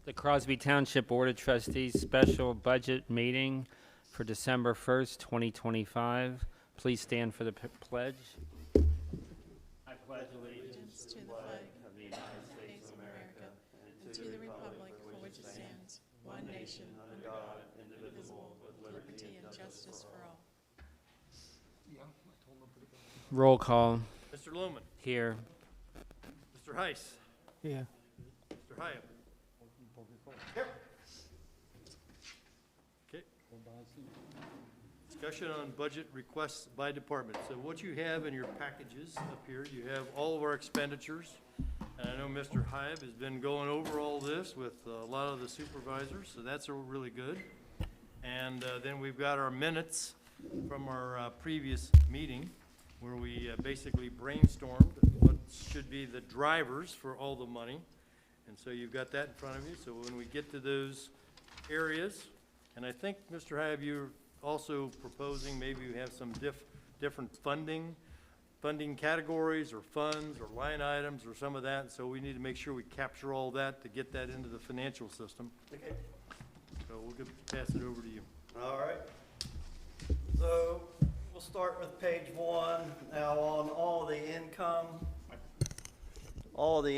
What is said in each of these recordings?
The Crosby Township Board of Trustees special budget meeting for December 1st, 2025. Please stand for the pledge. I pledge allegiance To the flag of the United States of America and to the republic for which it stands, one nation, under God, indivisible, with liberty and justice for all. Roll call. Mr. Lumen. Here. Mr. Heiss. Yeah. Mr. Hyatt. Here. Okay. Discussion on budget requests by department. So what you have in your packages up here, you have all of our expenditures. And I know Mr. Hyatt has been going over all this with a lot of the supervisors, so that's really good. And then we've got our minutes from our previous meeting where we basically brainstormed what should be the drivers for all the money. And so you've got that in front of you. So when we get to those areas, and I think, Mr. Hyab, you're also proposing maybe we have some different funding categories or funds or line items or some of that. So we need to make sure we capture all that to get that into the financial system. Okay. So we'll pass it over to you. All right. So we'll start with page 1. Now on all the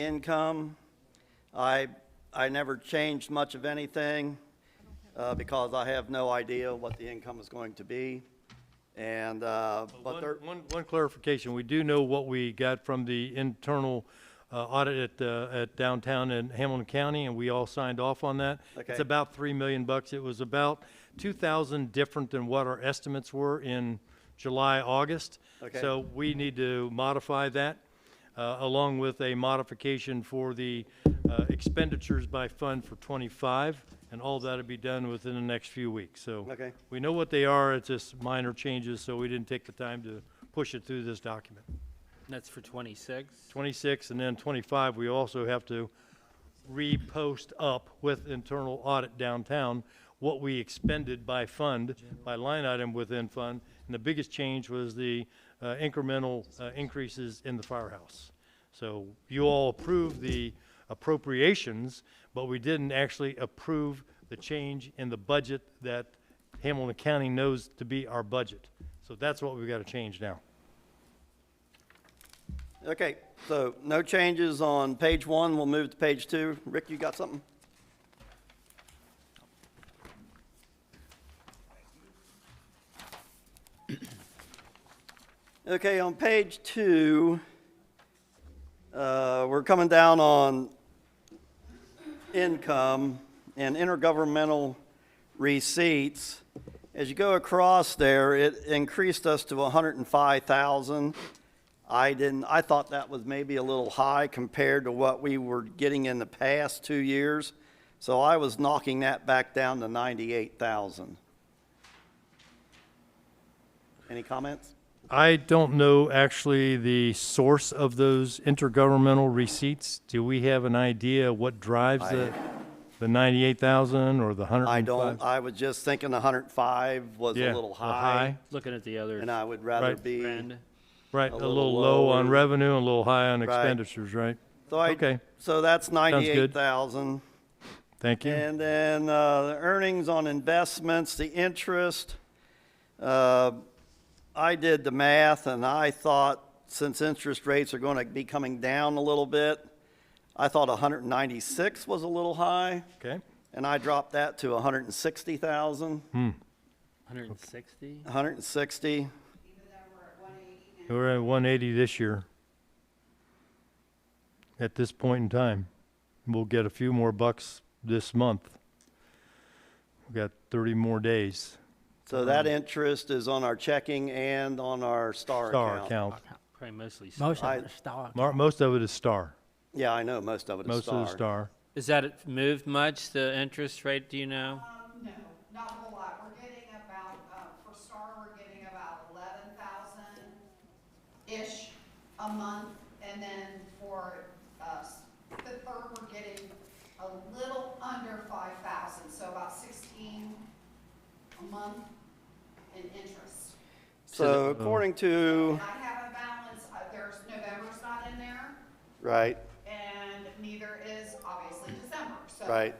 income, I never changed much of anything because I have no idea what the income is going to be. And One clarification, we do know what we got from the internal audit at downtown in Hamilton County, and we all signed off on that. Okay. It's about $3 million. It was about 2,000 different than what our estimates were in July, August. Okay. So we need to modify that, along with a modification for the expenditures by fund for 25, and all that will be done within the next few weeks. So Okay. we know what they are. It's just minor changes, so we didn't take the time to push it through this document. That's for 26. 26 and then 25, we also have to repost up with internal audit downtown what we expended by fund, by line item within fund. And the biggest change was the incremental increases in the firehouse. So you all approved the appropriations, but we didn't actually approve the change in the budget that Hamilton County knows to be our budget. So that's what we've got to change now. Okay, so no changes on page 1. We'll move to page 2. Rick, you got something? Okay, on page 2, we're coming down on income and intergovernmental receipts. As you go across there, it increased us to 105,000. I thought that was maybe a little high compared to what we were getting in the past 2 years. So I was knocking that back down to 98,000. Any comments? I don't know actually the source of those intergovernmental receipts. Do we have an idea what drives the 98,000 or the 105? I don't. I was just thinking 105 was Yeah, a little a high, Looking at the other and I would rather Right. be. trend. Right, a little little low on lower. revenue and a little high on Right. expenditures, right? So Okay. So that's good. 98,000. Thank you. And then the earnings on investments, the interest, I did the math, and I thought since interest rates are going to be coming down a little bit, I thought 196 was a little high, Okay. and I dropped that to 160,000. 160. 160. We're at 180 this year. At this point in time. We'll get a few more bucks this month. We've got 30 more days. So that interest is on our checking and on our STAR account. account. Probably mostly Most stock. of the stock. Most of it is star. Yeah, I know most of it is Most STAR. of the star. Is that moved much, the interest rate, do you know? No, not a whole lot. We're getting about, for STAR, we're getting about 11,000-ish a month. And then for Fifth Third, we're getting a little under 5,000, so about 16 a month in interest. So according to, And I have a balance, there's November's not in there, right, and neither is obviously December. So right.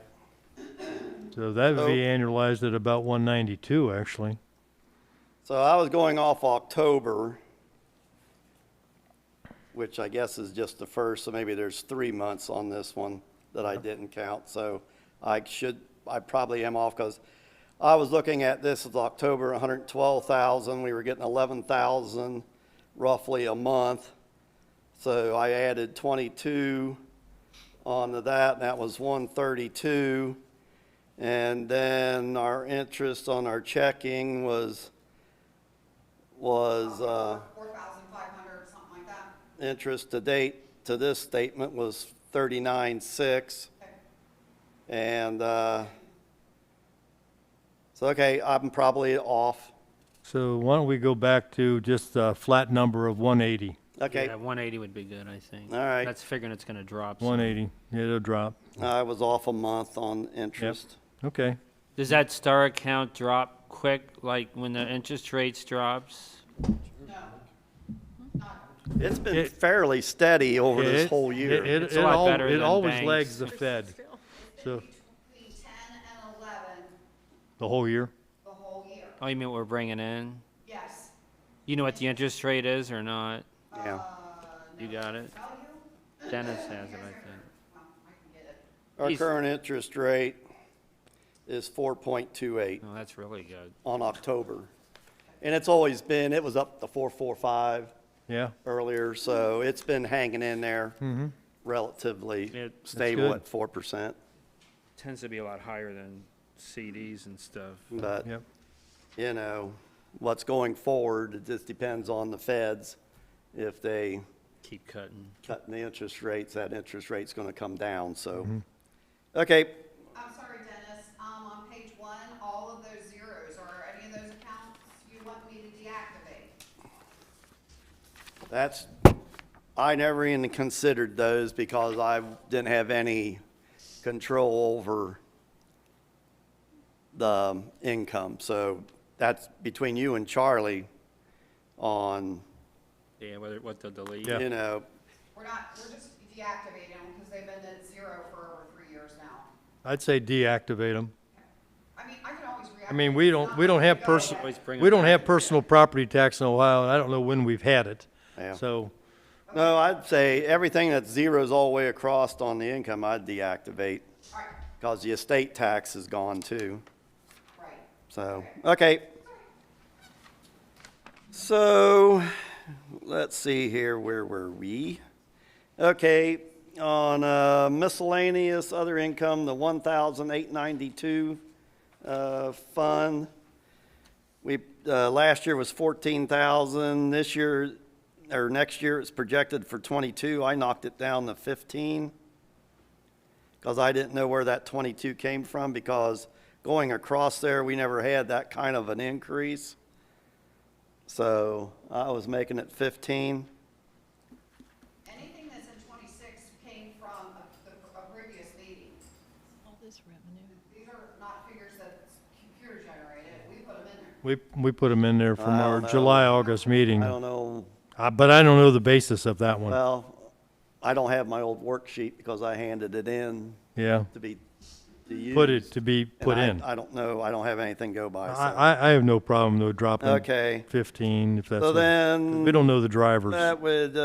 So that would be annualized at about 192, actually. So I was going off October, which I guess is just the first, so maybe there's 3 months on this one that I didn't count. So I probably am off because I was looking at this as October, 112,000. We were getting 11,000 roughly a month. So I added 22 onto that, and that was 132. And then our interest on our checking was 4,500, something like that. interest to date to this statement was 39.6. Okay. And, so, okay, I'm probably off. So why don't we go back to just a flat number of 180? Okay, Yeah, 180 would be good, I think. all right. That's figuring it's gonna drop. some. 180, it'll drop. I was off a month on interest. Okay. Does that star account drop quick, like when the interest rates drops? No, not, It's been It- fairly steady over Yeah, this it- whole year. It's a lot better It than always banks. lags the Fed, so, between 10 and 11 the whole year. the whole year. Oh, you mean what we're bringing in? Yes. You know what the interest rate is or not? Yeah. You got it? Tell you? Dennis has it, I think. Well, I can get it. Our He's- current interest rate is 4.28 Oh, that's really good. on October. And it's always been, it was up to 4.45 Yeah, earlier, so it's been hanging in there mm-hmm. relatively That's stable good. at 4%. Tends to be a lot higher than CDs and stuff. But, Yep. you know, what's going forward, it just depends on the feds. If they Keep cutting. cut the interest rates, that interest rate's going to come down, so. Mm-hmm. Okay, I'm sorry, Dennis, on page 1, all of those zeros, are any of those accounts you want me to deactivate? that's, I never even considered those because I didn't have any control over the income. So that's between you and Charlie on, Yeah, what to delete. Yeah. you know, We're just deactivating them because they've been at 0 for over 3 years now. I'd say deactivate them. I mean, I can always reactivate. I mean, we don't have personal, Always bring we them don't back. have personal property tax in Ohio, and I don't know when we've had it. yeah. So, No, I'd say everything that's zeros all the way across on the income, I'd deactivate All right, because the estate tax is gone too. right. So, okay. So, let's see here, where were we? Okay, on miscellaneous other income, the 1,892 fund. We, last year was 14,000, this year, or next year it's projected for 22. I knocked it down to 15 because I didn't know where that 22 came from because going across there, we never had that kind of an increase. So I was making it 15. Anything that's in 26 came from a previous meeting. All this revenue. These are not figures that computer generated, we put them in there. we put them in there from I our don't know. July, August meeting. I don't know, But I don't know the basis of that one. well, I don't have my old worksheet because I handed it in Yeah, to be, to use. put it to be And put in. I don't know, I don't have anything to go by, so. I have no problem though dropping Okay, 15 if that's, so what- then. we don't know the drivers. That would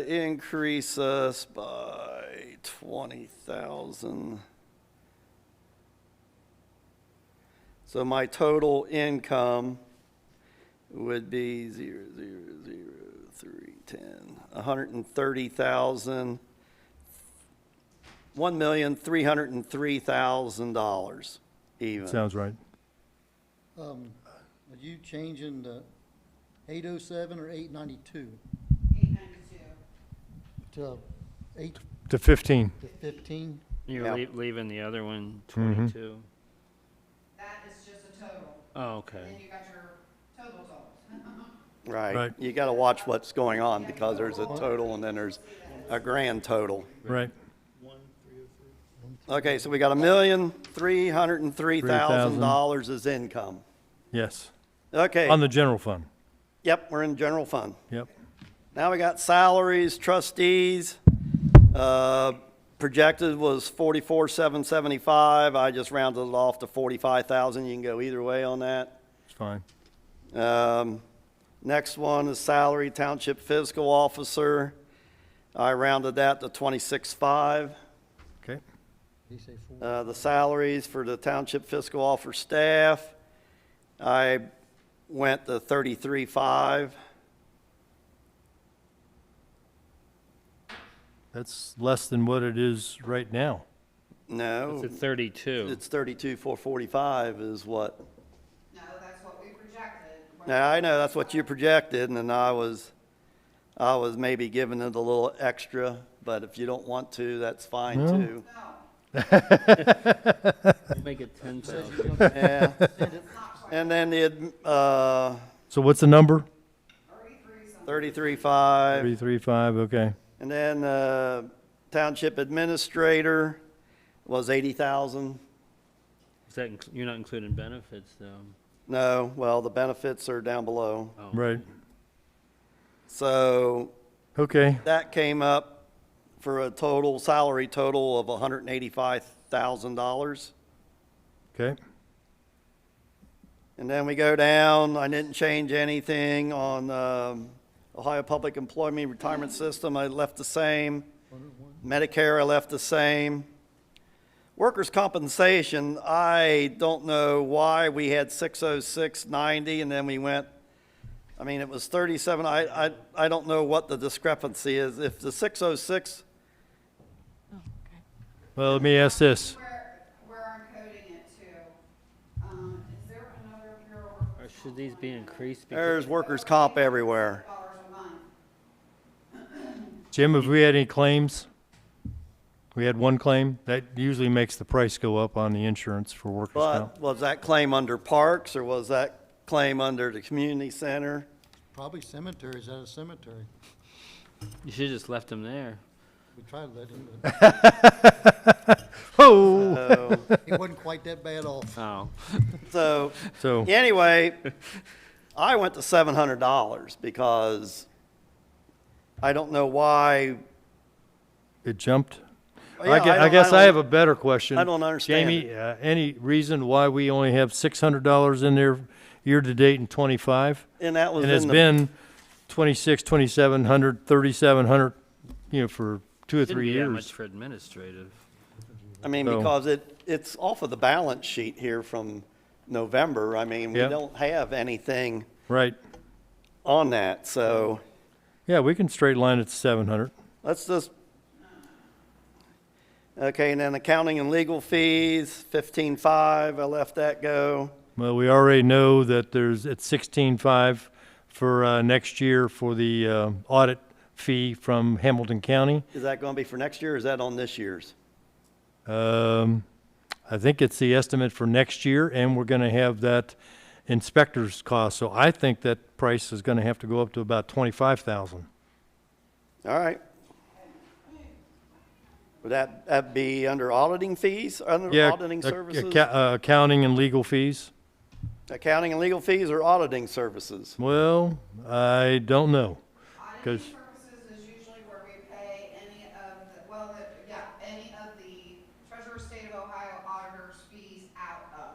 increase us by 20,000. So my total income would be 130,000, $1,303,000 even. Sounds right. Are you changing the 807 or 892 892. to 8 To 15. to 15? You're Yeah. leaving the other one, Mhm. 22. That is just a total. Oh, And okay. then you got your total totals. Right. Right. You got to watch what's going on because there's a total and then there's a grand total. Right. Okay, so we got $1,303,000 as income. Yes. Okay, On the general fund. yep, we're in general fund. Yep. Now we got salaries, trustees. projected was 44,775. I just rounded it off to 45,000. You can go either way on that. It's fine. Next one is salary township fiscal officer. I rounded that to 26,500. Okay. Did he say four? The salaries for the township fiscal officer staff, I went to 33,500. That's less than what it is right now. No, It's at 32. it's 32,445 is what. No, that's what we projected. Now, I know that's what you projected, and then I was maybe giving it a little extra, but if you don't want to, that's fine No. too. No, We'll make it 10,000. Yeah, it's not quite and then the, So what's the number? 33 something. 33,500. 335, okay. And then, township administrator was 80,000. Is that, you're not including benefits, though? No, well, the benefits are down below. Oh. Right, So okay. that came up for a total, salary total of $185,000. Okay, And then we go down, I didn't change anything on Ohio Public Employment Retirement System, I left the same. Medicare, I left the same. Workers' compensation, I don't know why we had 606.90 and then we went, I mean, it was 37, I don't know what the discrepancy is. If the 606, well, let me ask this. Where I'm coding it to, is there another Bureau of Or Workers' should these be increased? there's workers' comp everywhere. dollars a month? Jim, have we had any claims? We had one claim. That usually makes the price go up on the insurance for workers' comp. But was that claim under parks or was that claim under the community center? Probably cemeteries at a cemetery. You should've just left them there. We tried to let him, Oh, So, but it wasn't quite that bad off. Oh. so so, anyway, I went to $700 because I don't know why. it jumped? Yeah, I guess I have a better question. I don't understand Jamie, any reason why we only have $600 in there year-to-date in '25? And that was And it's in the, been 2,600, 2,700, 3,700, for 2 or Shouldn't 3 be that years. much for administrative. I mean, So- because it's off of the balance sheet here from November. I mean, we Yep. don't have anything Right. on that, so Yeah, we can straight line it to 700. let's just. Okay, and then accounting and legal fees, 15,500, I left that go. Well, we already know that it's 16.5 for next year for the audit fee from Hamilton County. Is that gonna be for next year or is that on this year's? I think it's the estimate for next year, and we're going to have that inspector's cost. So I think that price is going to have to go up to about 25,000. All right. Would that be under auditing fees, under Yeah, auditing services? accounting and legal fees. Accounting and legal fees or auditing services? Well, I don't know. Auditing 'Cause- purposes is usually where we pay any of the, any of the Treasurer State of Ohio auditor's fees out of.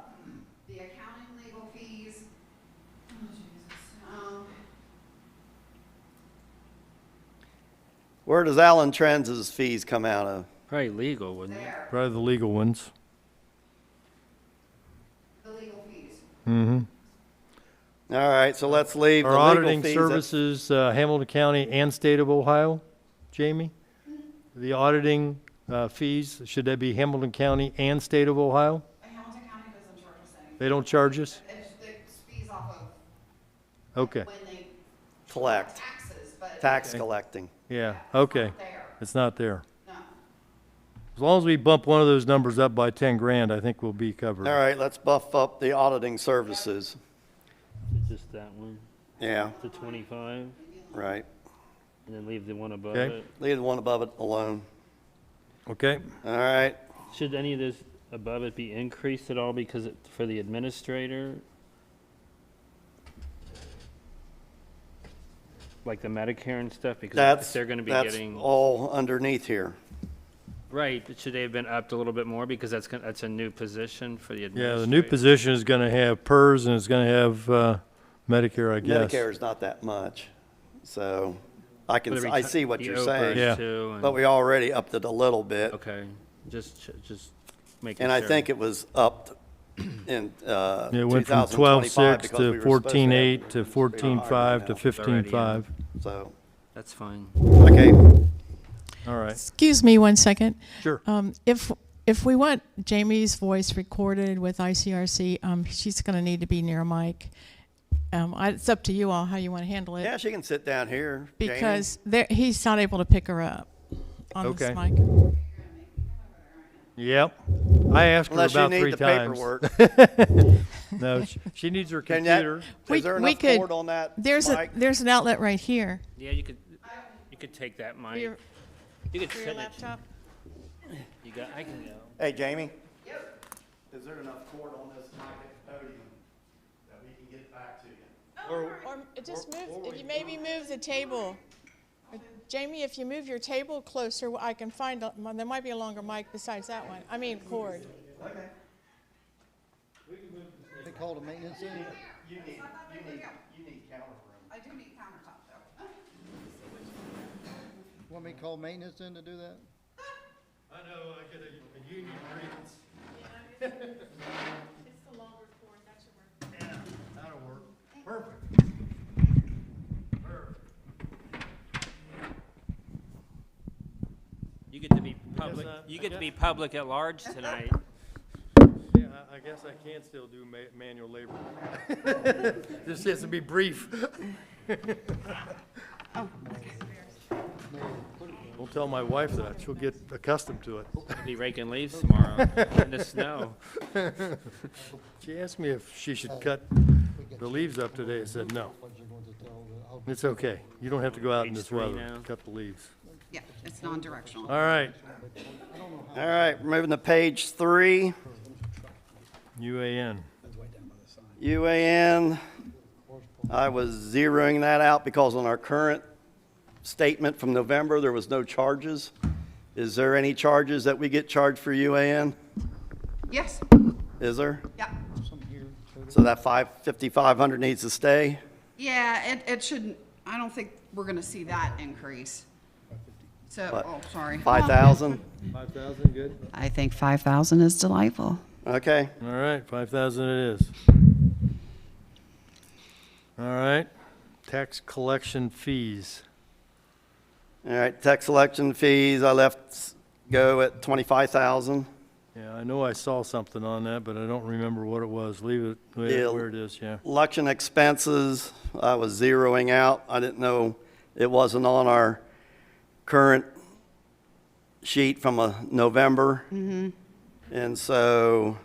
The accounting legal fees, oh Jesus, Where does Alan Trends' fees come out of? Probably legal, wouldn't it? there, Probably the legal ones. the legal fees. Mm-hmm. All right, so let's leave the Our legal auditing fees. at- services, Hamilton County and State of Ohio, Jamie? The auditing fees, should that be Hamilton County and State of Ohio? Hamilton County doesn't charge us anything. They don't charge us? It's fees off of Okay, when they Collect, taxes, but. tax Okay. collecting. yeah, it's okay. not there, It's not there. no. As long as we bump one of those numbers up by 10 grand, I think we'll be covered. All right, let's buff up the auditing services. Just that one, Yeah, to 25, right. and then leave the one above Okay. it. Leave the one above it alone. Okay, All right, Should any of this above it be increased at all because for the administrator? Like the Medicare and stuff, because if that's, they're gonna be that's getting, all underneath here. Right, but should they have been upped a little bit more, because that's a new position for the Yeah, administrator? the new position is gonna have PERS and it's gonna have, Medicare, I guess. Medicare is not that much, so I For the I see what the you're OPERS saying. Yeah. too, and- But we already upped it a little bit, Okay, just making sure. and I think it was upped in, It went from 2025 12.6 because to we were supposed to have 14.8 to it 14.5 to now. 15.5. So, That's fine. okay, All right, Excuse me 1 second. sure. If we want Jamie's voice recorded with ICRC, she's going to need to be near a mic. It's up to you all how you want to handle it. yeah, she can sit down here, Jamie. Because he's not able to pick her up on this Okay. mic. Yep. I asked her Unless you about need 3 the times. paperwork. No, she needs her Can that, computer. We- is there we enough could- cord on that There's mic? there's an outlet right here Yeah, you could take that mic. your- You could for sit your it. laptop. I can go. Hey, Jamie? Yep. Is there enough cord on this mic at the podium that we can get it back to you? Or just maybe move the table. Jamie, if you move your table closer, I can find, there might be a longer mic besides that one. I mean cord. They called a maintenance in. You need counter room. I do need countertop though. Want me to call maintenance in to do that? I know, I get a union grievance. It's the longer cord, that should work. Yeah, that'll work. Perfect. You get to be public, I you get to guess- be public at large tonight. Yeah, I guess I can still do manual labor. Just has to be brief. Don't tell my wife that. She'll get accustomed to it. Be raking leaves tomorrow in the snow. She asked me if she should cut the leaves up today. I said, no. What you're going to tell It's okay. You don't have to go out in Page this 3 weather. now. Cut the leaves. Yeah, it's non-directional. All right, All right, we're moving to page 3. UAN. UAN, I was zeroing that out because on our current statement from November, there was no charges. Is there any charges that we get charged for UAN? Yes, Is there? yeah. So that 5,500 needs to stay? Yeah, it shouldn't, I don't think we're gonna see that increase. So, What? oh, sorry. 5,000? 5,000, good? I think 5,000 is delightful. Okay, All right, 5,000 it is. All right, tax collection fees. all right, tax selection fees, I left go at 25,000. Yeah, I know I saw something on that, but I don't remember what it was. Leave it Yeah. where it is, yeah. Election expenses, I was zeroing out. I didn't know, it wasn't on our current sheet from November. And so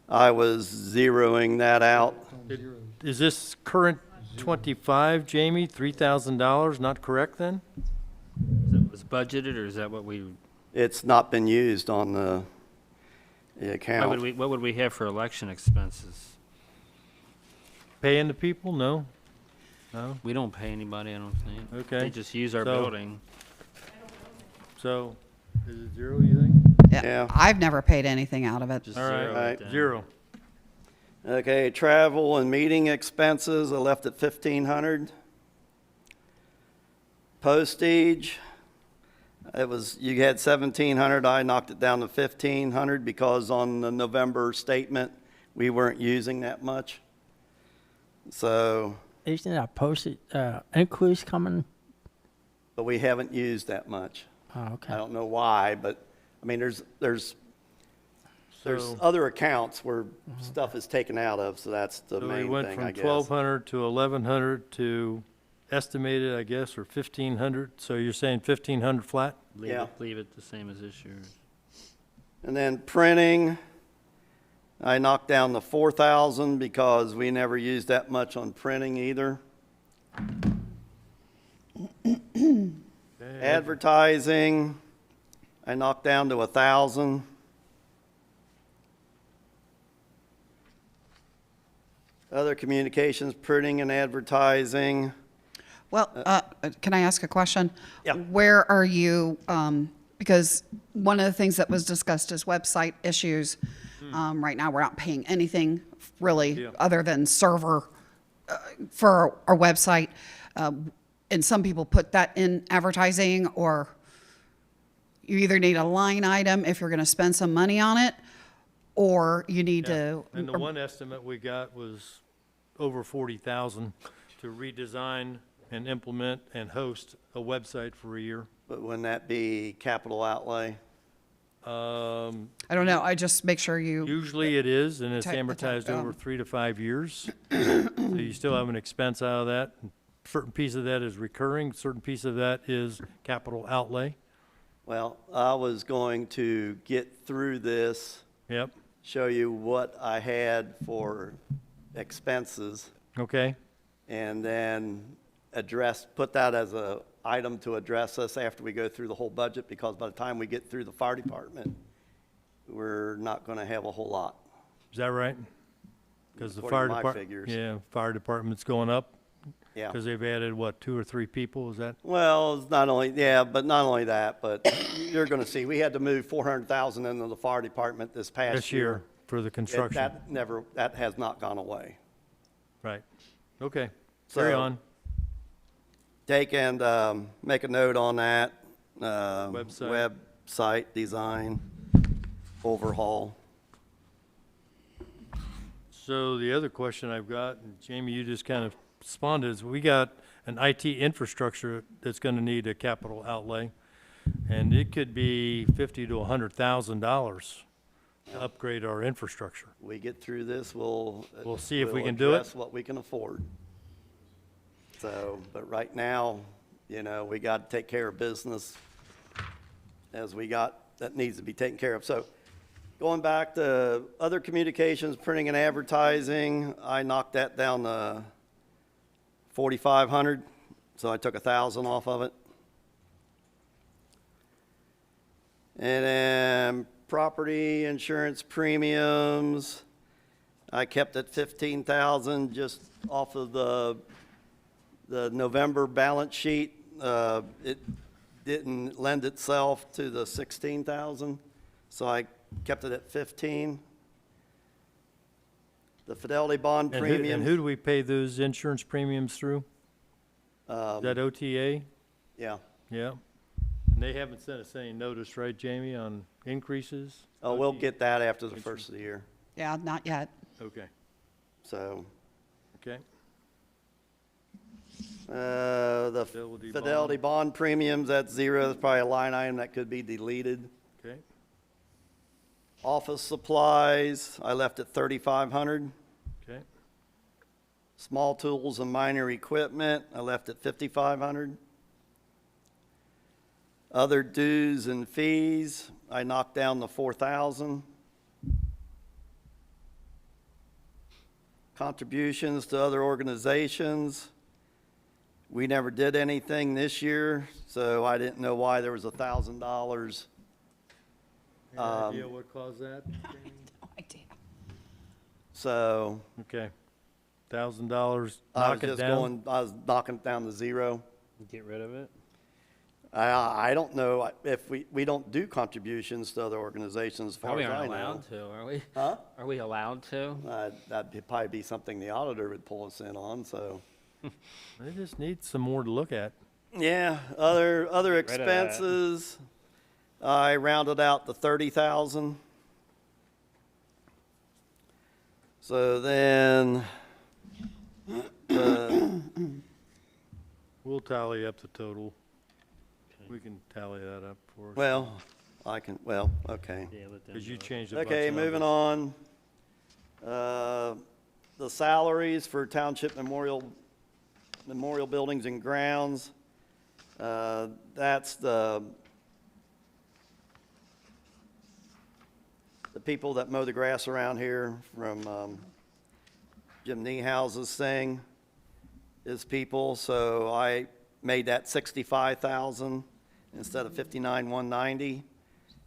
I was zeroing that out. Is this current 25, Jamie, $3,000, not correct then? That was budgeted, or is that what we, It's not been used on the account. what would we have for election expenses? Paying the people? No? No? We don't pay anybody, I don't think. Okay. They just use our So- building. So, is it zero, you think? Yeah. I've never paid anything out of it. Just All right. zero it Right. then. Zero. Okay, travel and meeting expenses, I left at 1,500. Postage, you had 1,700, I knocked it down to 1,500 because on the November statement, we weren't using that much. So, Isn't that a postage increase coming? but we haven't used that much. Oh, okay. I don't know why, but, I mean, there's So- other accounts where stuff is taken out of, so that's the So we main went thing, from I guess. 1,200 to 1,100 to estimated, I guess, or 1,500. So you're saying 1,500 flat? Yeah. Leave it the same as this year. And then printing, I knocked down to 4,000 because we never used that much on printing either. Advertising, I knocked down to 1,000. Other communications, printing and advertising, Well, can I ask a question? Yeah. Where are you because one of the things that was discussed is website issues. Right now, we're not paying anything really Yeah. other than server for our website. And some people put that in advertising, or you either need a line item if you're going to spend some money on it, or you need to. And the one estimate we got was over 40,000 to redesign and implement and host a website for a year. But wouldn't that be capital outlay? I don't know. I just make sure you. Usually it is, and it's Type the amortized type, over 3 to 5 years. So you still have an expense out of that. Certain piece of that is recurring, certain piece of that is capital outlay. Well, I was going to get through this, Yep, show you what I had for expenses, okay, and then put that as a item to address us after we go through the whole budget, because by the time we get through the fire department, we're not gonna have a whole lot. is that right? Because the According fire to my department, figures. yeah, fire department's going up, Yeah. because they've added, what, 2 or 3 people, is that? Well, it's not only, yeah, but not only that, but you're gonna see, we had to move 400,000 into the fire department this past This year for the construction, That has not gone away. right, okay, carry So- on. Take and make a note on that. Website. Website design, overhaul. So the other question I've got, and Jamie, you just kind of responded, is we got an IT infrastructure that's gonna need a capital outlay, and it could be $50,000 to $100,000 to upgrade our infrastructure. We get through this, we'll. We'll see if we we'll can do it. address what we can afford. So, but right now, we got to take care of business that needs to be taken care of. So going back to other communications, printing and advertising, I knocked that down to 4,500, so I took 1,000 off of it. And then property insurance premiums, I kept at 15,000 just off of the November balance sheet. It didn't lend itself to the 16,000, so I kept it at 15. The Fidelity bond And premium. who do we pay those insurance premiums through? Is that OTA? Yeah. Yeah. And they haven't sent us any notice, right, Jamie, on increases? Oh, we'll get that after the first of the year, Yeah, not yet. Okay, so. okay. The Fidelity Fidelity bond premiums, that's zero. That's probably a line item that could be deleted. Okay, Office supplies, I left at 3,500. okay, Small tools and minor equipment, I left at 5,500. Other dues and fees, I knocked down to 4,000. Contributions to other organizations, we never did anything this year, so I didn't know why there was $1,000. any idea what caused that? Jamie? No idea. So Okay, $1,000, I was knock it just down. I was knocking it down to zero. Get rid of it? I don't know if we don't do contributions to other organizations as far Probably as I aren't know. allowed to, are we? Huh? Are we allowed to? That'd probably be something the auditor would pull us in on, so. They just need some more to look at. Yeah, other of that. expenses, I rounded out to 30,000. So then, We'll tally up the total. We can tally that up for us. well, okay. Yeah, let them Because you know. changed a bunch Okay, of moving numbers. on. The salaries for township memorial buildings and grounds. That's the people that mow the grass around here from Jim Niehouse's thing is people, so I made that 65,000 instead of 59,190,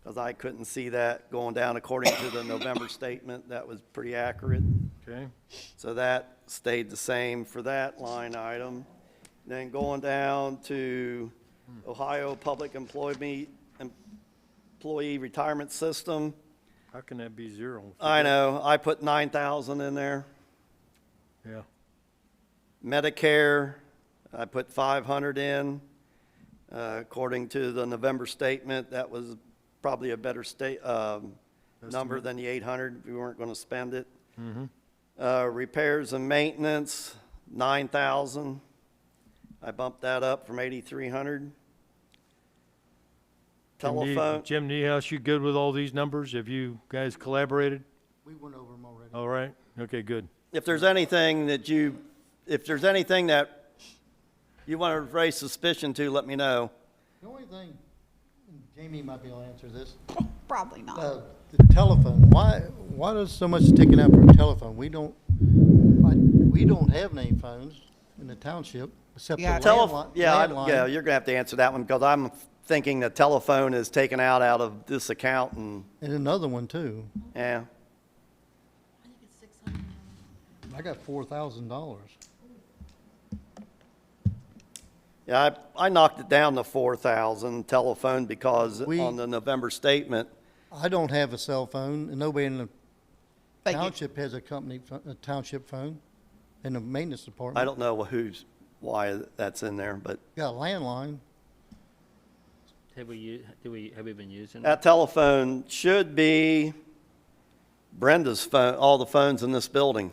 because I couldn't see that going down according to the November statement. That was pretty accurate. Okay, So that stayed the same for that line item. Then going down to Ohio Public employee retirement system. How can that be zero? I know, I put 9,000 in there. Yeah. Medicare, I put 500 in. According to the November statement, that was probably a better number than the 800. We weren't going to spend it. Repairs and maintenance, 9,000. I bumped that up from 8,300. Telephone, Jim Niehaus, you good with all these numbers? Have you guys collaborated? We went over them already. All right, okay, good. if there's anything that you want to raise suspicion to, let me know. The only thing, and Jamie might be able to answer this, Probably not. the telephone, why does so much sticking out for a telephone? We don't have any phones in the township except Yeah, for landline. Yeah, you're gonna have to answer that one, because I'm thinking the telephone is taken out of this account, and, And another one too. yeah. I got $4,000. Yeah, I knocked it down to 4,000 telephone, because We- on the November statement, I don't have a cell phone, and nobody in the But you- township has a township phone in the maintenance department. I don't know why that's in there, but Got a landline. Have we been using it? that telephone should be Brenda's phone, all the phones in this building,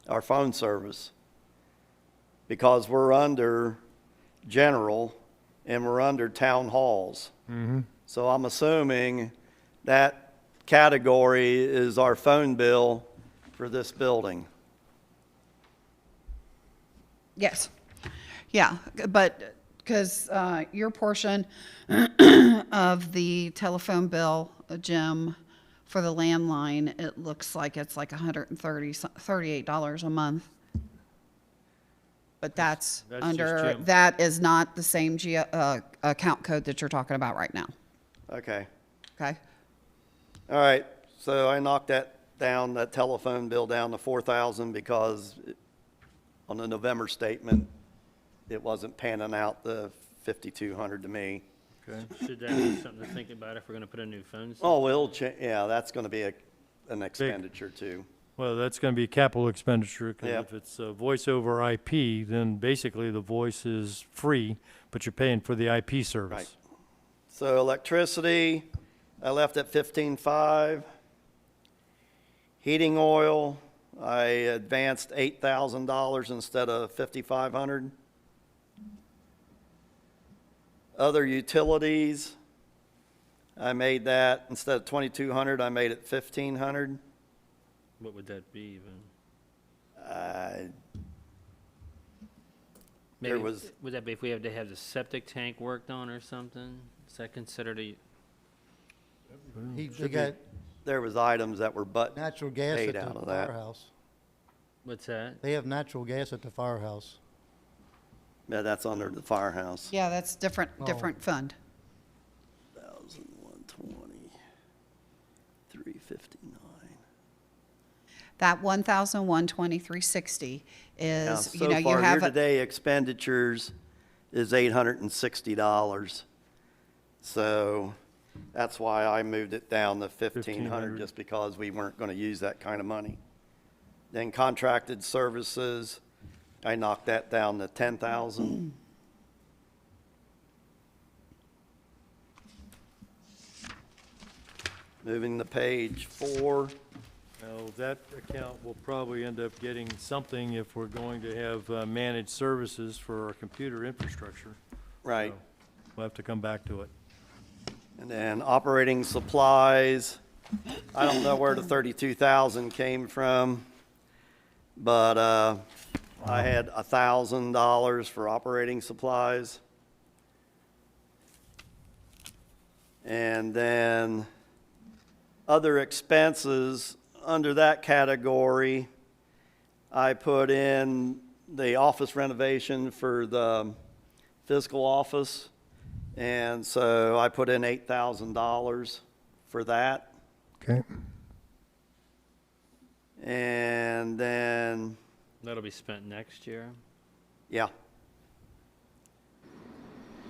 our phone service. Because we're under general and we're under town halls. So I'm assuming that category is our phone bill for this building. Yes. Yeah, but, because your portion of the telephone bill, Jim, for the landline, it looks like it's like $38 a month. But that's That's just under, Jim. that is not the same account code that you're talking about right now, Okay. okay? All right, so I knocked that telephone bill down to 4,000, because on the November statement, it wasn't panning out the 5,200 to me. Okay. Should that be something to think about if we're gonna put a new phone system? Oh, yeah, that's gonna be an expenditure too. Well, that's gonna be capital expenditure, because Yeah. if it's voice over IP, then basically the voice is free, but you're paying for the IP service. Right. So electricity, I left at 15.5. Heating oil, I advanced $8,000 instead of 5,500. Other utilities, I made that, instead of 2,200, I made it 1,500. What would that be even? There Maybe- was- Would that be if we have to have the septic tank worked on or something? Is that considered a, They got There was items that were natural gas paid at out the of that. firehouse. what's that? They have natural gas at the firehouse. Yeah, that's under the firehouse. Yeah, that's different fund. 1,120, 359. That 1,123.60 Now, is, so you far, have, year-to-date expenditures is $860. So that's why I moved it down to 1,500, 1,500. just because we weren't going to use that kind of money. Then contracted services, I knocked that down to 10,000. Moving to page 4. Now, that account will probably end up getting something if we're going to have managed services for our computer infrastructure. Right. So we'll have to come back to it. And then operating supplies, I don't know where the 32,000 came from, but I had $1,000 for operating supplies. And then other expenses, under that category, I put in the office renovation for the physical office. And so I put in $8,000 for that. Okay. And then, That'll be spent next year. yeah.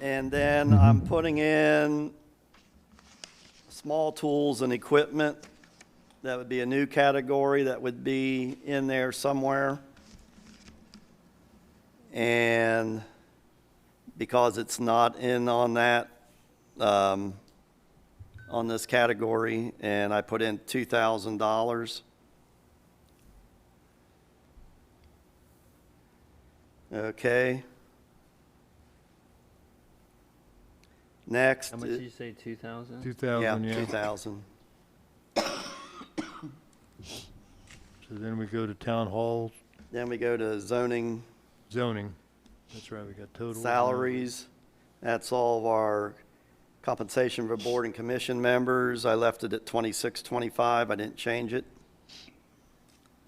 And then I'm putting in small tools and equipment, that would be a new category that would be in there somewhere. And because it's not in on that, on this category, and I put in $2,000. Okay. Next. How much did you say, 2,000? 2,000, yeah. 2,000. So then we go to town hall Then we go to zoning zoning. That's right, we got total. salaries. That's all of our compensation for board and commission members. I left it at 2625. I didn't change it.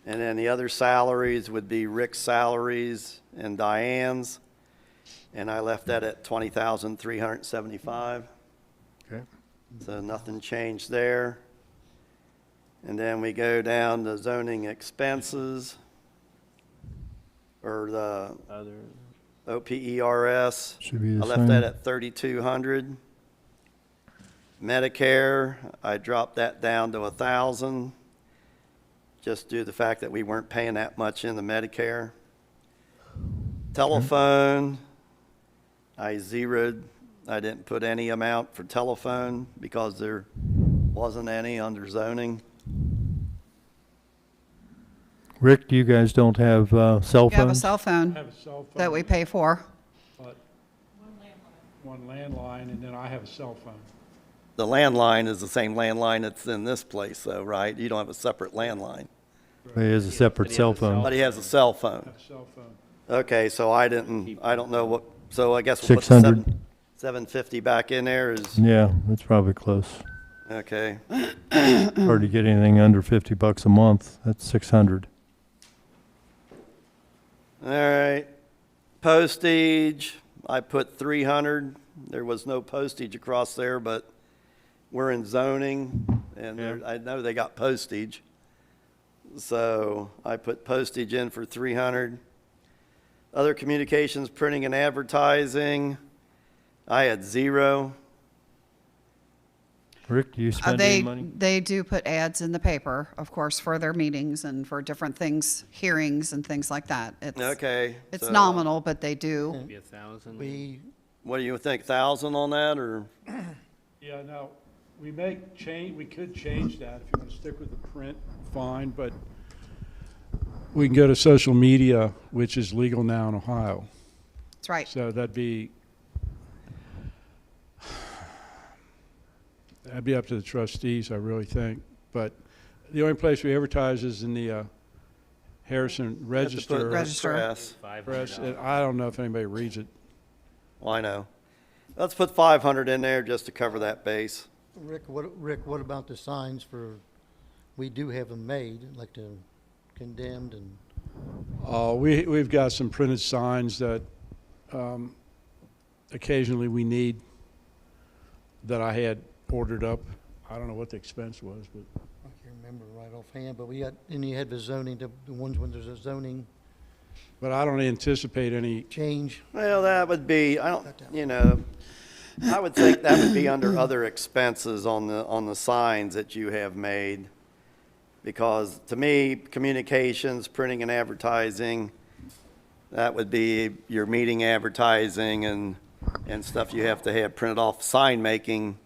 And then the other salaries would be Rick's salaries and Diane's. And I left that at 20,375. Okay. So nothing changed there. And then we go down to zoning expenses, or the Other, OPERS. Should be the I left same. that at 3,200. Medicare, I dropped that down to 1,000, just due to the fact that we weren't paying that much in the Medicare. Telephone, I zeroed. I didn't put any amount for telephone because there wasn't any under zoning. Rick, you guys don't have cell You have a phones? cell phone I have a cell phone. that we pay for. But one landline, and then I have a cell phone. The landline is the same landline that's in this place though, right? You don't have a separate landline, He has a separate But he cell has a cell phone. but he has a cell I phone. have a cell phone. Okay, so I don't know what, so I guess we'll put the 600. 750 back in there is, Yeah, that's probably close. okay. Hard to get anything under $50 a month. That's 600. All right. Postage, I put 300. There was no postage across there, but we're in zoning, and I know they got postage. So I put postage in for 300. Other communications, printing and advertising, I had 0. Rick, do you spend any They, money? they do put ads in the paper, of course, for their meetings and for different things, hearings and things like that. Okay. It's so nominal, but they do. be 1,000? We, What do you think, 1,000 on that, or? Yeah, now, we could change that. If you want to stick with the print, fine, but we can go to social media, which is legal now in Ohio. That's right. So that'd be up to the trustees, I really think. But the only place we advertise is in the Harrison You have to put Register. Register. press. Press, and $500. I don't know if anybody reads it. Well, I know. Let's put 500 in there just to cover that base. Rick, what about the signs for, we do have them made, like the condemned and, We've got some printed signs that occasionally we need that I had ordered up. I don't know what the expense was, but I can't remember right offhand, but we got, and you had the zoning, the ones when there's a zoning I don't anticipate any. change. Well, that would be, I would think that would be under other expenses on the signs that you have made. Because to me, communications, printing and advertising, that would be your meeting advertising and stuff you have to have printed off. Sign making,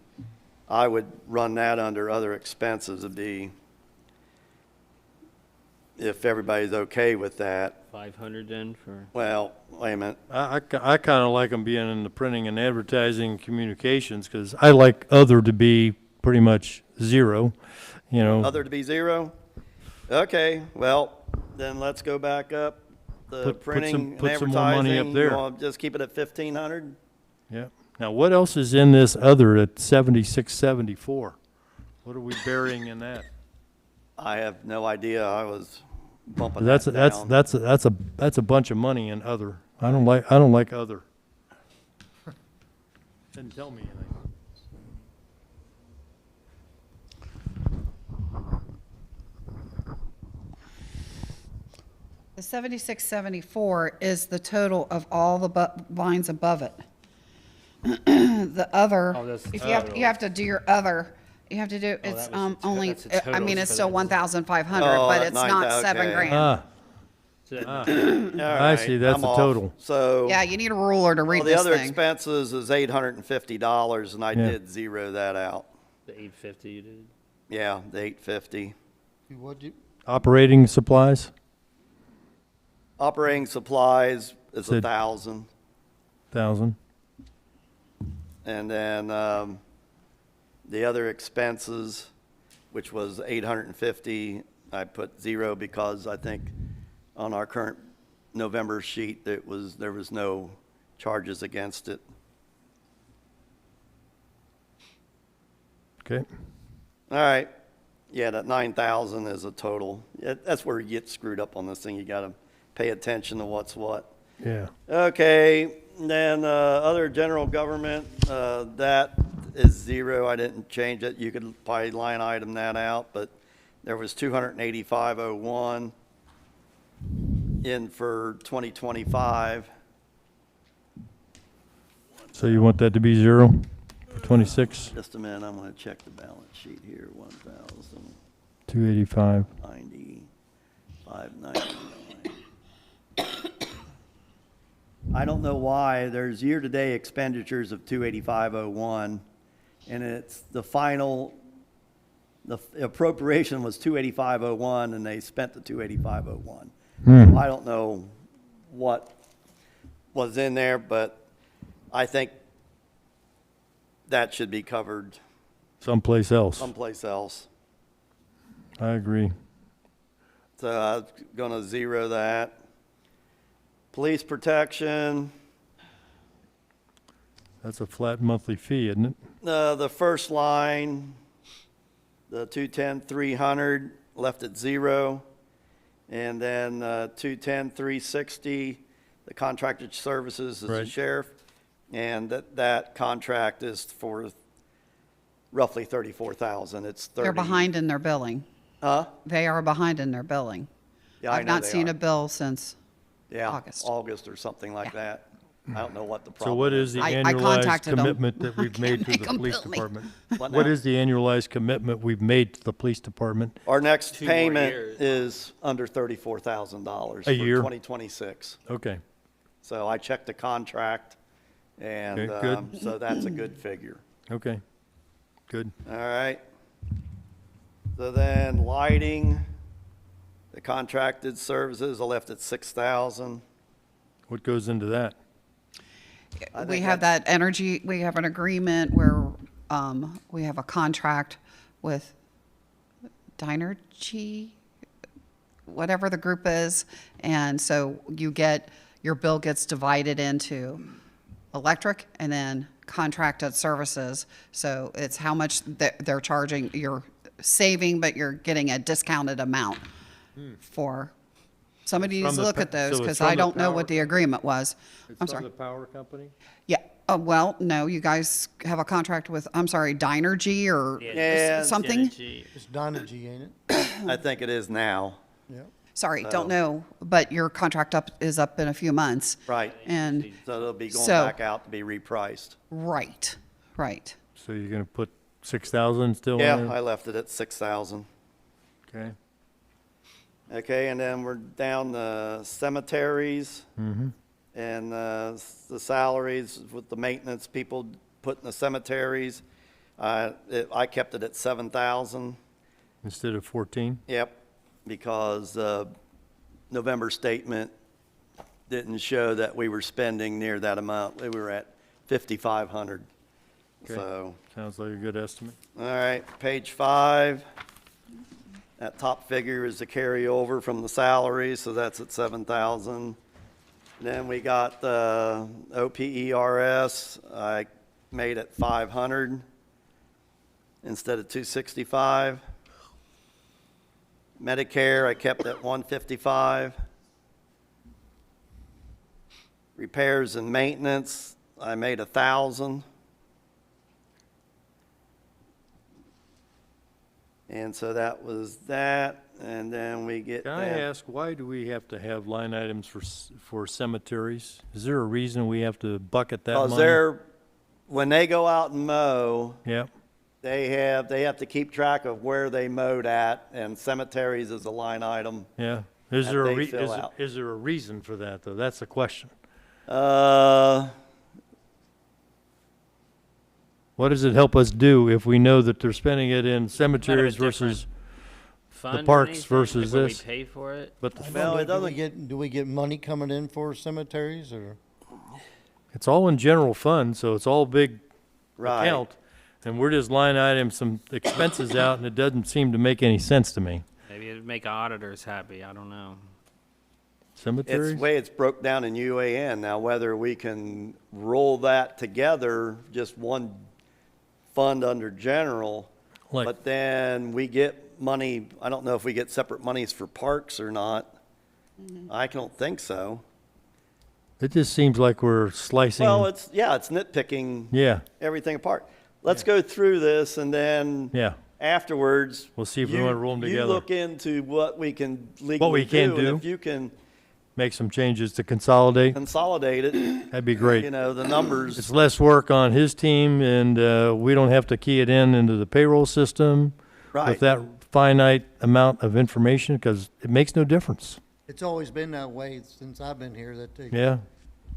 I would run that under other expenses. It'd be, if everybody's okay with that. 500 then for, Well, wait a minute. I kind of like them being in the printing and advertising and communications because I like other to be pretty much 0, you know. Other to be 0? Okay, well, then let's go back up. The Put some- printing and put some more money up advertising, there. you want to just keep it at 1,500? Yeah. Now, what else is in this other at 7674? What are we burying in that? I have no idea. I was bumping that That's down. that's a bunch of money in other. I don't like other. Didn't tell me anything. The 7674 is the total of all the lines above it. The other, Oh, that's if you have to do your other, You have to do, it's, that was the only, that's the I mean, totals it's for still that. 1,500, Oh, but that it's not 9,000, 7 okay. grand. So- All I see, right, that's I'm the off. total. So. Yeah, you need a ruler to read Well, the this other thing. expenses is $850, and I Yeah. did zero that out. The 850 you did? Yeah, the 850. What you, Operating supplies? Operating supplies is Said- 1,000, 1,000. and then, the other expenses, which was 850, I put zero because I think on our current November sheet, there was no charges against it. Okay. All right. Yeah, that 9,000 is a total. That's where you get screwed up on this thing. You gotta pay attention to what's what. Yeah. Okay, then, other general government, that is zero. I didn't change it. You could probably line item that out, but there was 285.01 in for 2025. So you want that to be 0 for 26, Just a minute, I'm gonna check the balance sheet here, 1,090, 285. 599. I don't know why, there's year-to-date expenditures of 285.01, and it's the final, the appropriation was 285.01, and they spent the 285.01. I don't know what was in there, but I think that should be covered Someplace else. someplace else. I agree. So I'm gonna zero that. Police protection, That's a flat monthly fee, isn't it? the first line, the 210,300 left at zero. And then 210,360, the contracted services is the Right. sheriff. And that contract is for roughly 34,000. It's 30. They're behind in their billing. Huh? They are behind in their billing. Yeah, I I've know not they seen are. a bill since, Yeah, August. August or something like that. I don't know what the problem So what is the I annualized contacted 'em. commitment that we've made to make the 'em police bill me. department? What What now? is the annualized commitment we've made to the police department? Our next 2 more payment years. is under $34,000 A for year? 2026. Okay, So I checked the contract, and Okay, good. so that's a good figure. okay, good. All right. So then lighting, the contracted services, I left at 6,000. What goes into that? I we think have that energy, we have an agreement where, we have a contract with Dynergy, whatever the group is. And so your bill gets divided into electric and then contracted services. So it's how much they're charging, you're saving, but you're getting a discounted amount for, somebody It's needs from to the look pa- at those so it's because from I the don't know power- what the agreement was. I'm sorry. power company? Yeah, well, no, you guys have a contract with, I'm sorry, Dynergy or Yeah, something? Energy. it's Dynegy, ain't it? I think it is now. Yeah. Sorry, So- don't know, but your contract is up in a few months. Right. And, So it'll be going So- back out to be repriced. right. So you're gonna put 6,000 still in Yeah, there? I left it at 6,000. Okay. Okay, and then we're down the cemeteries. Mm-hmm. And the salaries with the maintenance people put in the cemeteries. I kept it at 7,000. Instead of 14? Yep, because November statement didn't show that we were spending near that amount. We were at 5,500. Okay. So, Sounds like a good estimate. all right, page 5. That top figure is the carryover from the salary, so that's at 7,000. Then we got the OPERS, I made it 500 instead of 265. Medicare, I kept at 155. Repairs and maintenance, I made 1,000. And so that was that, and then we get Can I down- ask, why do we have to have line items for cemeteries? Is there a reason we have to bucket that money? Because when they go out and mow, Yeah, They have to keep track of where they mowed at, and cemeteries is a line item. Yeah. Is that there they fill out. is there a reason for that, though? That's the question. What does it help us do if we know that they're spending it in cemeteries versus, Fund or parks anything? versus Like when this. we pay for it? but the, Well, it Do we doesn't, get money coming in for cemeteries, or? it's all in general fund, so it's all big right. account. And we're just line item some expenses out, and it doesn't seem to make any sense to me. Maybe it'd make auditors happy, I don't know. Cemeteries? It's the way it's broke down in UAN. Now, whether we can roll that together, just one fund under general, Like- but then we get money, I don't know if we get separate monies for parks or not. I don't think so. It just seems like we're slicing. Well, it's nitpicking Yeah, everything apart. Let's go through this, and then yeah. afterwards. We'll see if we wanna roll 'em You together. look into what we can legally can do, and do. if you can Make some changes to consolidate. consolidate it, That'd be great. you know, the numbers. It's less work on his team, and we don't have to key it into the payroll system Right. with that finite amount of information, because it makes no difference. It's always been that way since I've been here, that they Yeah,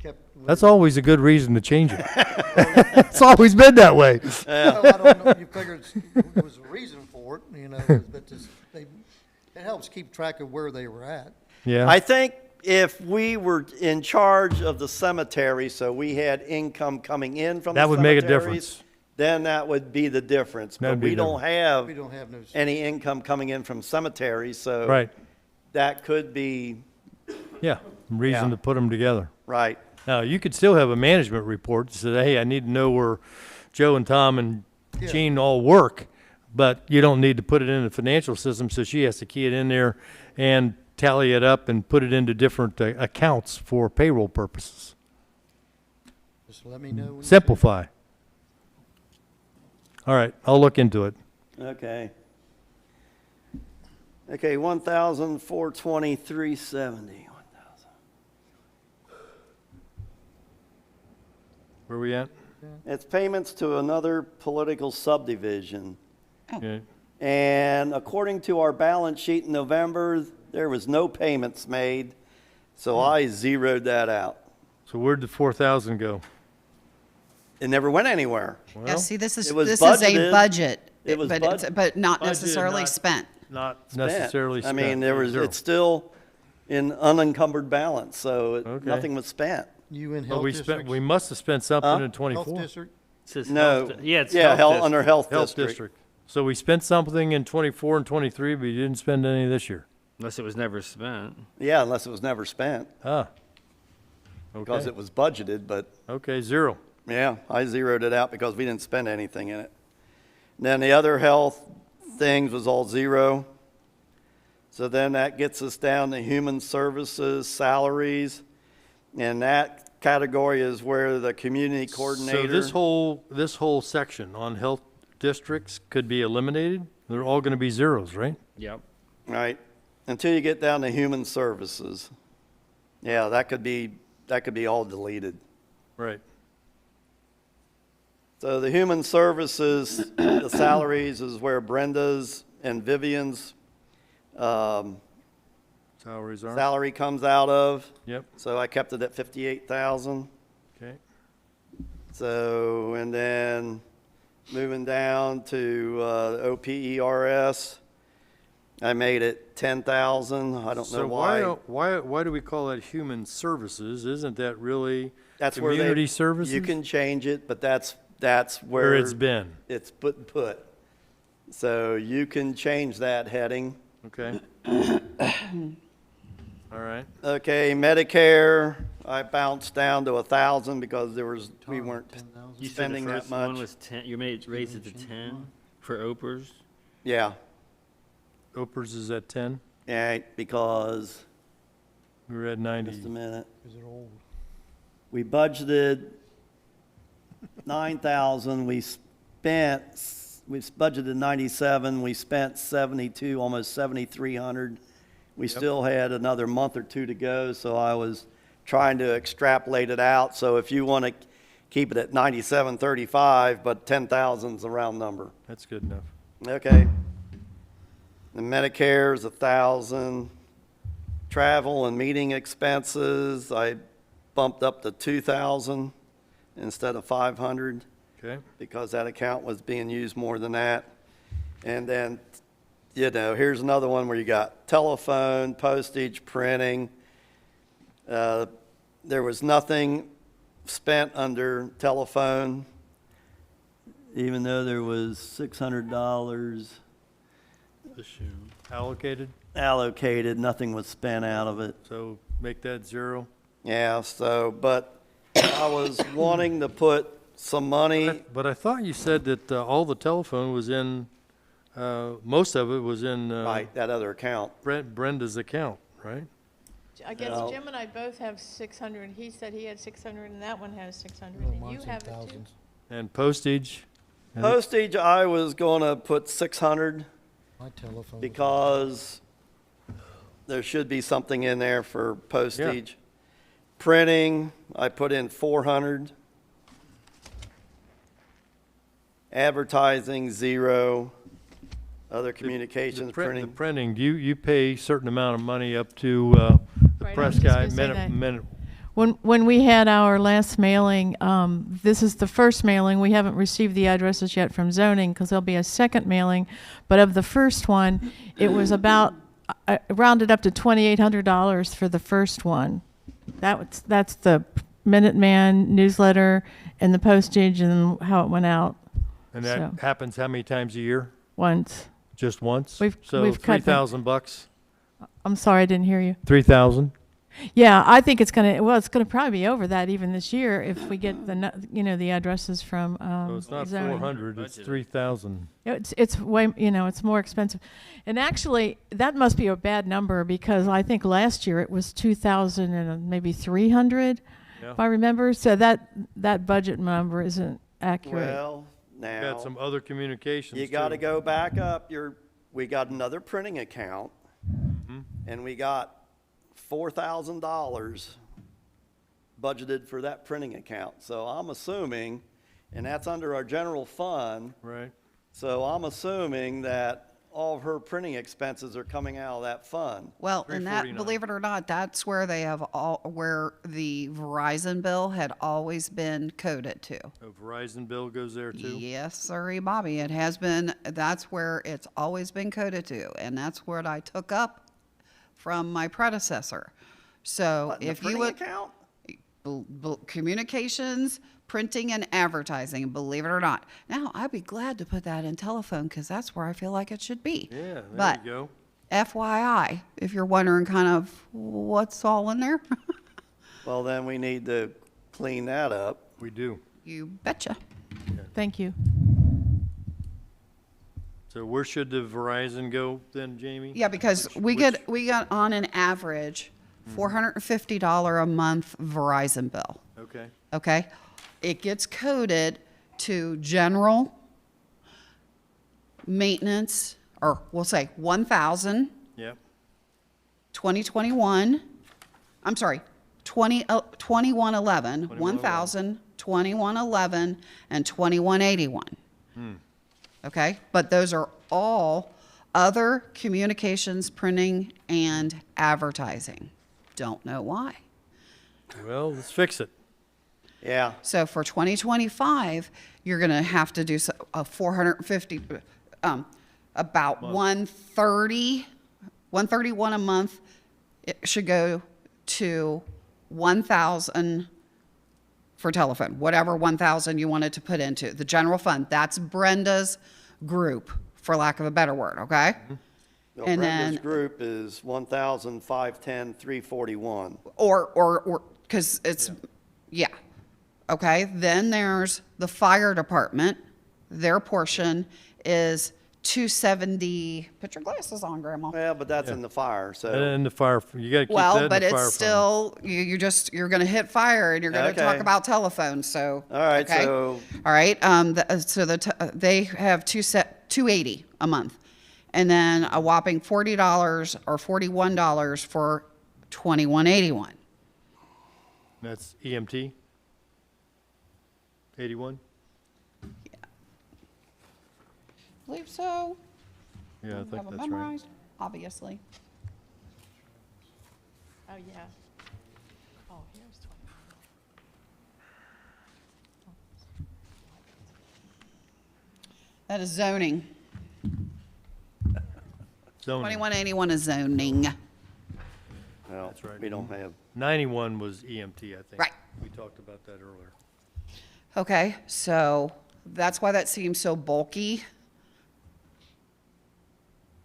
kept. that's always a good reason to change it. It's always been that way. Well, I don't know, you figured there was a reason for it, you know, but just, it helps keep track of where they were at. Yeah, I think if we were in charge of the cemetery, so we had income coming in from the that would make a cemeteries, difference. then that would be the difference. But That'd be we don't We have don't have no. any income coming in from cemeteries, so Right, that could be, yeah, reason Yeah. to put them together. right. Now, you could still have a management report that says, hey, I need to know where Joe and Tom and Yeah. Gene all work, but you don't need to put it in the financial system, so she has to key it in there and tally it up and put it into different accounts for payroll purposes. Just let me know. when you- Simplify. All right, I'll look into it. Okay. Okay, 1,423.70. Where we at? It's payments to another political subdivision. Okay. And according to our balance sheet in November, there was no payments made, so I zeroed that out. So where'd the 4,000 go? It never went anywhere. Yeah, Well, see, this is it was a budgeted. budget. It was But not Budgeted, necessarily not- spent. Not Spent. necessarily spent. I mean, there was, Zero. it's still in unencumbered balance, so Okay. nothing was spent. You in But health we spent, districts? we must have spent something in Health 24. district? It says No. health di- Yeah, it's Yeah, health under district. health Health district. district. So we spent something in 24 and 23, but you didn't spend any this year. Unless it was never spent. Yeah, unless it was never spent, Ah. because Okay, it was budgeted, but okay, zero. yeah, I zeroed it out because we didn't spend anything in it. And then the other health things was all zero. So then that gets us down to human services, salaries, and that category is where the community coordinator. So this whole section on health districts could be eliminated? They're all gonna be zeros, right? Yep. Right, until you get down to human services. Yeah, that could be all deleted. Right. So the human services, the salaries is where Brenda's and Vivian's Salaries are? salary comes out of. Yep, So I kept it at 58,000. okay. So, and then moving down to OPERS, I made it 10,000. I don't know So why. why do we call that human services? Isn't that really That's where community services? You can change it, but that's Where where it's been, it's put. So you can change that heading. okay? All right, Okay, Medicare, I bounced down to 1,000 because we weren't 10,000? You said spending the that first one much. was 10, you made it, raised it to 10 for Opers? Yeah, Opers is at 10, yeah, because, we were at just a 90. minute. Is it old? We budgeted 9,000, we budgeted 97, we spent 72, almost 7,300. We still had another month or two to go, so I was trying to extrapolate it out. So if you want to keep it at 9735, but 10,000's a round number. That's good enough. Okay. The Medicare's 1,000. Travel and meeting expenses, I bumped up to 2,000 instead of 500 Okay? because that account was being used more than that. And then, here's another one where you got telephone, postage, printing. There was nothing spent under telephone, even though there was $600 Allocated, allocated, nothing was spent out of it. so make that 0. Yeah, so, but I was wanting to put some money, But I thought you said that all the telephone was in, most of it was in right, that other account. Brenda's account, right? I guess No. Jim and I both have 600. He said he had 600 and that one has 600 and you have it too. And postage, Postage, I was gonna put 600 My telephone. because there should be something in there for postage. Printing, I put in 400. Advertising, 0. Other communications, the printing. printing, you pay a certain amount of money up to the Right, I press was just guy, gonna say that. minute. When we had our last mailing, this is the first mailing. We haven't received the addresses yet from zoning because there'll be a second mailing. But of the first one, it was about, rounded up to $2,800 for the first one. That's the Minuteman newsletter and the postage and how it went out And that So. happens how many times a year? once. Just once? We've So cut the- $3,000? I'm sorry, I didn't hear you. 3,000? Yeah, I think it's gonna probably be over that even this year if we get the addresses from So it's not zoning. 400, it's Budgeted. 3,000. It's way, it's more expensive. And actually, that must be a bad number because I think last year it was 2,000 and maybe 300, Yeah. if I remember. So that budget number isn't accurate. Well, Got now, some other communications you gotta too. go back up. We got another printing account, and we got $4,000 budgeted for that printing account. So I'm assuming, and that's under our general fund, Right. so I'm assuming that all of her printing expenses are coming out of that fund. Well, and that, 349. believe it or not, that's where they have where the Verizon bill had always been coded to. A Verizon bill goes there too? Yes, sirree, Bobby, it has been, that's where it's always been coded to, and that's what I took up from my predecessor. So What, in the if you printing would, account? communications, printing, and advertising, believe it or not. Now, I'd be glad to put that in telephone, because that's where I feel like it should be. Yeah, there But you go. FYI, if you're wondering kind of what's all in there, Well, then we need to clean that up. We do. you betcha. Thank you. So where should the Verizon go then, Jamie? Yeah, because we got on an average $450 a month Verizon bill, Okay, okay? It gets coded to general, maintenance, or we'll say 1,000, yep. 2021, I'm sorry, 2111, 1,000, 2111, and 2181. Okay, but those are all other communications, printing, and advertising. Don't know why. Well, let's fix it. Yeah, So for 2025, you're going to have to do a 450, about 131 a month. It should go to 1,000 for telephone, whatever 1,000 you wanted to put into the general fund. That's Brenda's group, for lack of a better word, okay? Well, And Brenda's then- group is 1,510,341. Or, because it's, yeah. Okay, then there's the fire department. Their portion is 270, put your glasses on, Grandma. Well, but that's in the fire, so. And the fire, you gotta keep that Well, in but the fire it's fund. still, you're gonna hit fire and you're gonna talk Okay. about telephone, so. All right, okay? so- All right, they have 280 a month. And then a whopping $40 or $41 for 2181. That's EMT? 81? believe so. Yeah, I Don't think have it that's right. memorized, obviously. Oh, yeah. Oh, here's 20. That is zoning. Zoning. 2181 is zoning. Well, That's right. we don't have, 91 was EMT, I think. Right. We talked about that earlier. Okay, so that's why that seems so bulky.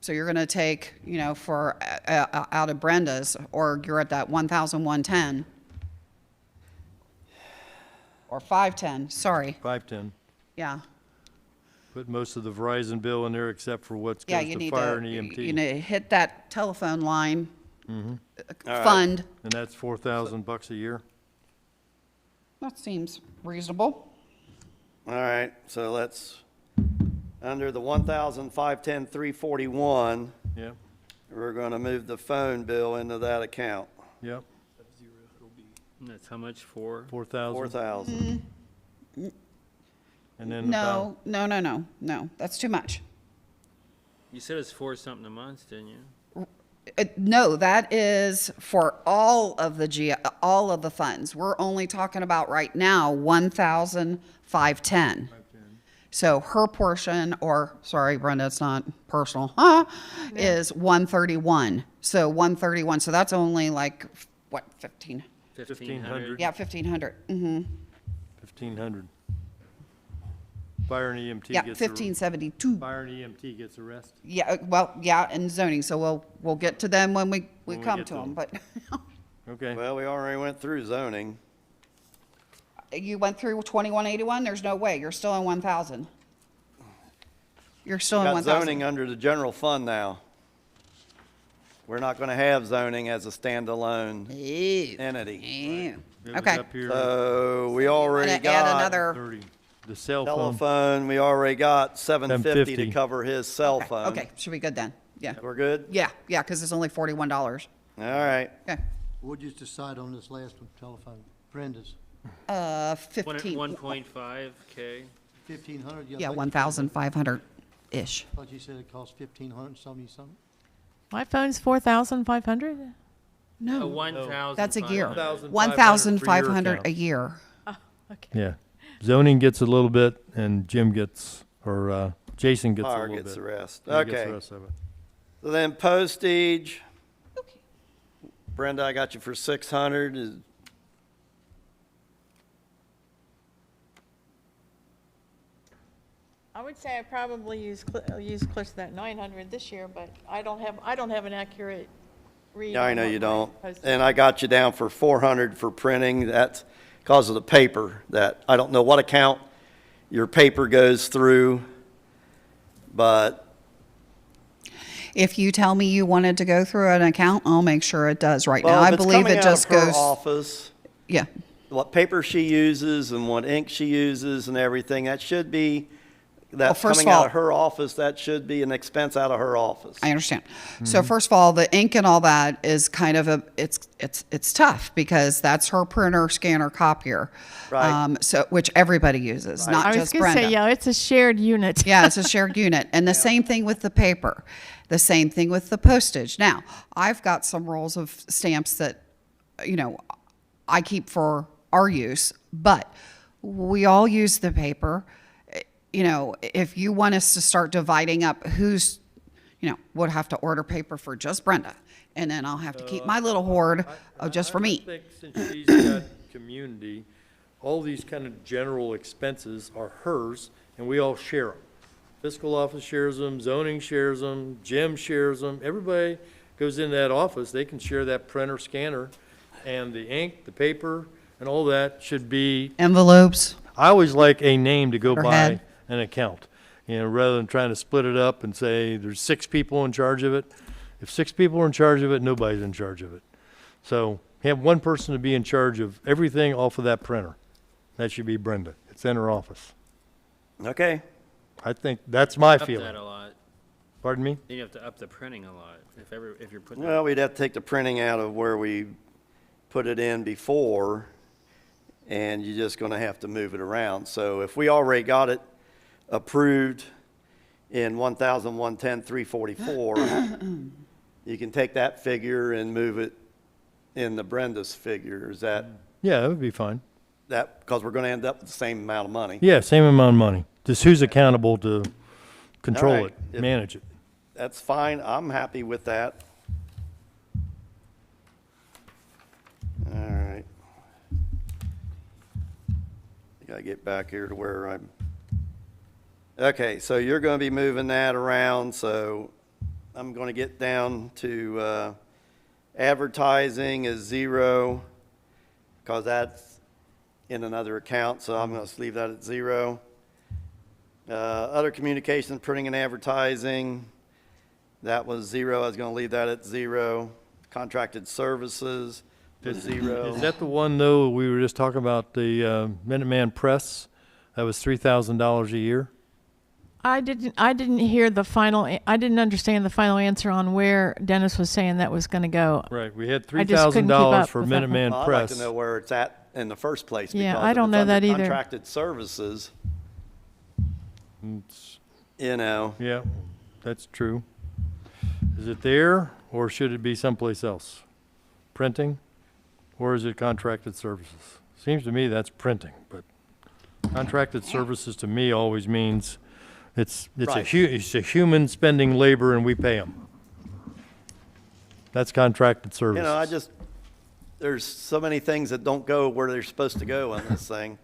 So you're gonna take, you know, for, out of Brenda's, or you're at that 1,110. Or 510, sorry, 510. yeah. Put most of the Verizon bill in there except for what's Yeah, goes you to need fire to, and you EMT. know, hit that telephone line, All right. fund. And that's $4,000 a year? That seems reasonable. all right, so let's, under the 1,510,341, Yep, we're gonna move the phone bill into that account, yep, That's how much for? 4,000. 4,000. And then about, No, that's too much. You said it's 4 something a month, didn't you? No, that is for all of all of the funds. We're only talking about right now 1,510. So her portion, or sorry, Brenda, it's not personal, is 131. So 131. So that's only like what, 15? 1,500? Yeah, 1,500. Mm-hmm. 1,500. Fire and EMT Yeah, gets 1,572. Fire and EMT gets the rest. Yeah, well, yeah, and zoning. So we'll get to them when we When we come get to to them. 'em. But Okay. Well, we already went through zoning. you went through 2181. There's no way. You're still in 1,000. You're still in Got 1,000. zoning under the general fund now. We're not gonna have zoning as a standalone entity. Ew. It was Okay. up here, So we already Gonna add got another. 30. The cell phone, telephone, we already got 750 to 750. cover his cell Okay, phone. okay, should be good then. Yeah. We're good? Yeah, because it's only $41. All right. Okay. What'd you decide on this last one, telephone? Brenda's, 15. 1.5 K. 1,500? Yeah, 1,500-ish. Thought you said it cost 1,500 something? My phone's 4,500? No, 1,000. that's a year. 1,500 1,500 a year. yeah. Zoning gets a little bit and Jim gets, or Jason gets a Mar little bit. gets the rest. He gets the Okay. rest of it. So then postage. Brenda, I got you for 600. I would say I probably use close to that 900 this year, but I don't have an accurate read. Yeah, I on know what you my don't. postage- And I got you down for 400 for printing. That's because of the paper that, I don't know what account your paper goes through, but If you tell me you wanted to go through an account, I'll make sure it does. Right now, well, I if it's believe coming it out just of her goes, office, yeah. what paper she uses and what ink she uses and everything, that should be, that's first of coming out all- of her office, that should be an expense out of her office. I understand. So first of all, the ink and all that is kind of it's tough because that's her printer, scanner, copier. Right. So, which everybody uses, I not was just going to Brenda. say, yeah, it's a shared unit. Yeah, it's a shared unit. And the same thing with the paper. The same thing with the postage. Now, I've got some rolls of stamps that, you know, I keep for our use, but we all use the paper. You know, if you want us to start dividing up who's, you know, would have to order paper for just Brenda, and then I'll have to keep my little hoard of just for I me. think since she's got community, all these kind of general expenses are hers, and we all share them. Fiscal office shares them, zoning shares them, Jim shares them. Everybody goes in that office, they can share that printer, scanner, and the ink, the paper, and all that should be, Envelopes. I always like a name to go by Letterhead. an account. You know, rather than trying to split it up and say there's 6 people in charge of it. If 6 people are in charge of it, nobody's in charge of it. So have one person to be in charge of everything off of that printer. That should be Brenda. It's in her office. Okay. I think that's my Up feeling. that a lot. Pardon me? You have to up the printing a lot if you're putting. Well, we'd have to take the printing out of where we put it in before and you're just gonna have to move it around. So if we already got it approved in 1,110,344, you can take that figure and move it in the Brenda's figure. Is that, Yeah, that would be fine. because we're gonna end up with the same amount of money? Yeah, same amount of money. Just who's accountable to control All it, right. manage it. That's fine, I'm happy with that. All right. I gotta get back here to where I'm. Okay, so you're gonna be moving that around, so I'm gonna get down to, advertising is 0, because that's in another account, so I'm gonna just leave that at 0. Other communications, printing and advertising, that was 0, I was gonna leave that at 0. Contracted services was 0. Is that the one, though, we were just talking about, the Minuteman Press? That was $3,000 a year? I didn't hear the final, I didn't understand the final answer on where Dennis was saying that was going to go. Right, we had I just couldn't keep $3,000 up for with that one. Minuteman Well, I'd like Press. to know where it's at in the first place. Yeah, because I if don't it's know under that either. Contracted services, It's- you know, Yeah, that's true. Is it there, or should it be someplace else? Printing, or is it contracted services? Seems to me that's printing, but contracted services to me always means it's Right. it's a human spending labor and we pay them. That's contracted you services. know, there's so many things that don't go where they're supposed to go on this thing.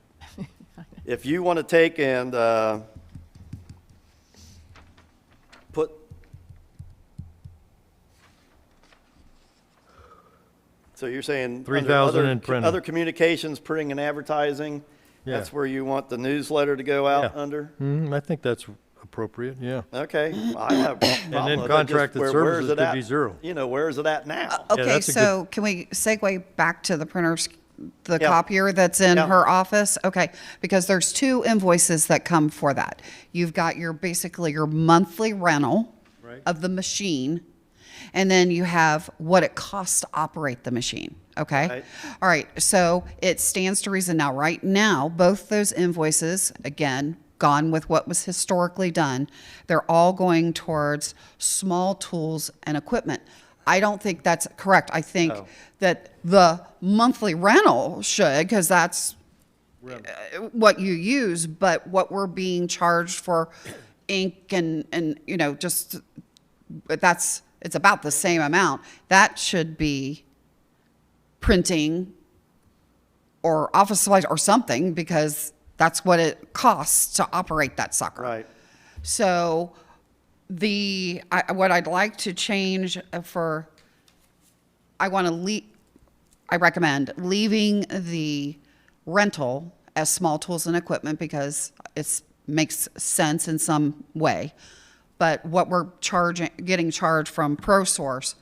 If you want to take and, put, so you're saying. under 3,000 other- in printing. Other communications, printing and advertising, Yeah. that's where you want the newsletter to go out Yeah. under? I think that's appropriate, yeah. Okay, I have a problem And then with it, just contracted where's services it could at? be 0. You know, where is it at now? Yeah, Okay, that's a so can we segue back to the printers, the Yeah. copier that's in Yeah. her office? Okay, because there's 2 invoices that come for that. You've got basically your monthly rental Right. of the machine, and then you have what it costs to operate the machine, okay? Right. All right, so it stands to reason now, right now, both those invoices, again, gone with what was historically done, they're all going towards small tools and equipment. I don't think that's correct. I think Oh. that the monthly rental should, because that's what you use, but what we're being charged for ink and you know, just, it's about the same amount. That should be printing or office supplies or something, because that's what it costs to operate that sucker. Right. So what I'd like to change I recommend leaving the rental as small tools and equipment because it makes sense in some way. But what we're getting charged from ProSource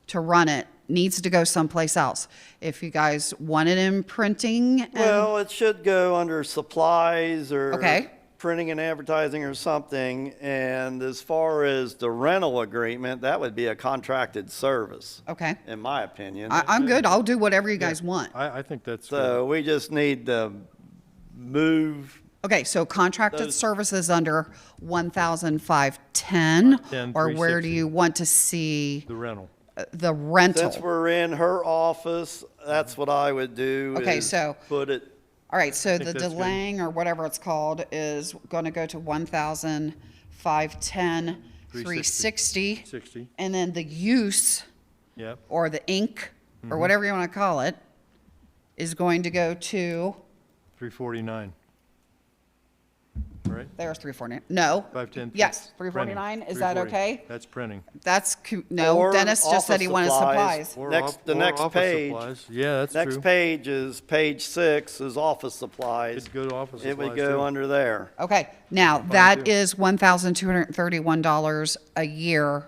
to run it needs to go someplace else. If you guys want it in printing, Well, it should go under supplies or. Okay. Printing and advertising or something, and as far as the rental agreement, that would be a contracted service, okay, in my opinion. I'm good. I'll do whatever you guys want. I think that's good. So we just need to move, Okay, so contracted Those- services under 1,510, 510, or where do 360. you want to see The rental. the rental? since we're in her office, that's what I would do. Okay, is so- put it, All right, so the that's good. delaying or whatever it's called is going to go to 1,510, 360, 60, and then the use yep. or the ink or whatever you want to call it is going to go to 349. Right? there's 349. No. 510. Yes, printing. 349. Is that 340. okay? That's printing. No, Or Dennis just said he office wanted supplies. supplies. The next office page. supplies. Yeah, that's next true. page is page 6 is office supplies. It'd go to office It would supplies, go too. under there. Okay, now that too. is $1,231 a year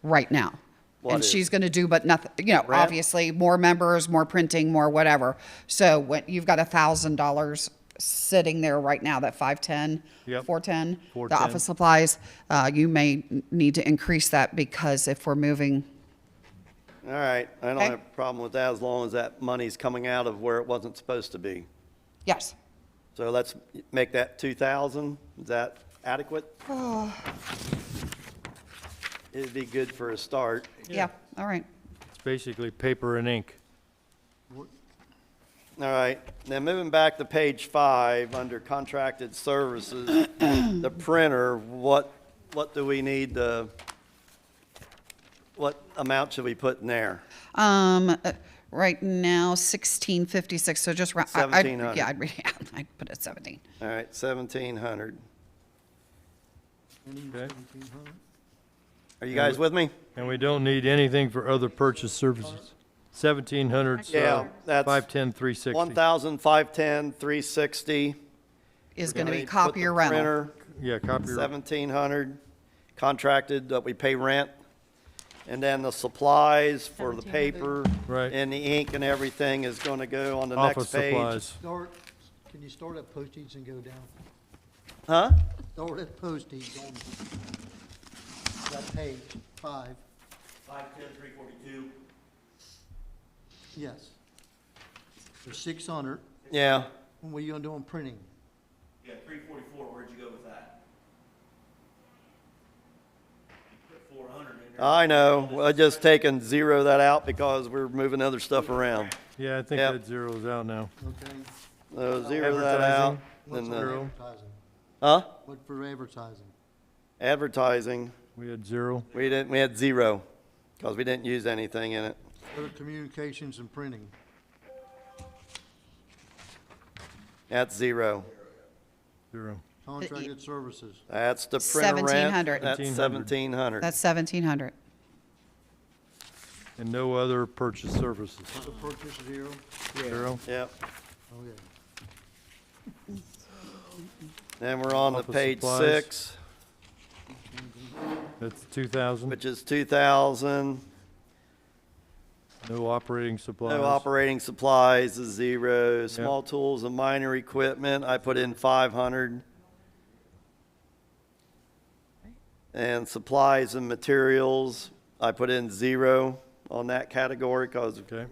right now. What And is? she's gonna do but nothing, you know, Rent? obviously, more members, more printing, more whatever. So when, you've got $1,000 sitting there right now, that 510, Yep. 410, the 410. office supplies, you may need to increase that because if we're moving, All right, I don't Okay. have a problem with that as long as that money's coming out of where it wasn't supposed to be. Yes. So let's make that 2,000. Is that adequate? It'd be good for a start. Yeah, all right. It's basically paper and ink. All right, now moving back to page 5, under contracted services, the printer, what do we need to, what amount should we put in there? Right now, 1656, so just round. 1,700. Yeah, I'd put it 17. All right, 1,700. Okay. Are you guys with me? And we don't need anything for other purchase services. 1,700, Yeah, that's 510, 360. 1,510, 360. Is going to be Put the copier rental. Printer, Yeah, copy. 1,700, contracted that we pay rent. And then the supplies for the paper Right. and the ink and everything is going to go on the Office next page. supplies. Can you start at postage and go down? Huh? Start at postage on that page, 5. 510, 342. Yes. For 600, Yeah. what are you gonna do on printing? Yeah, 344, where'd you go with that? You put 400 in there. I know, I just taken zero that out because we're moving other stuff around. Yeah, I think Yep. that zero's out now. Okay. So zero that out. What's And for the, advertising? huh? What for advertising? Advertising, We had zero. we had zero, because we didn't use anything in it. Other communications and printing? That's zero. Zero. Contracted services? That's the printer rent. 1,700. That's 1,700. That's 1,700. And no other purchase services. Other purchase, 0? Zero. Yep. Okay. Then we're on to Office page supplies. 6, That's 2,000. which is 2,000. No operating supplies. No operating supplies is zero. Small tools and minor equipment, I put in 500. And supplies and materials, I put in 0 on that category because Okay,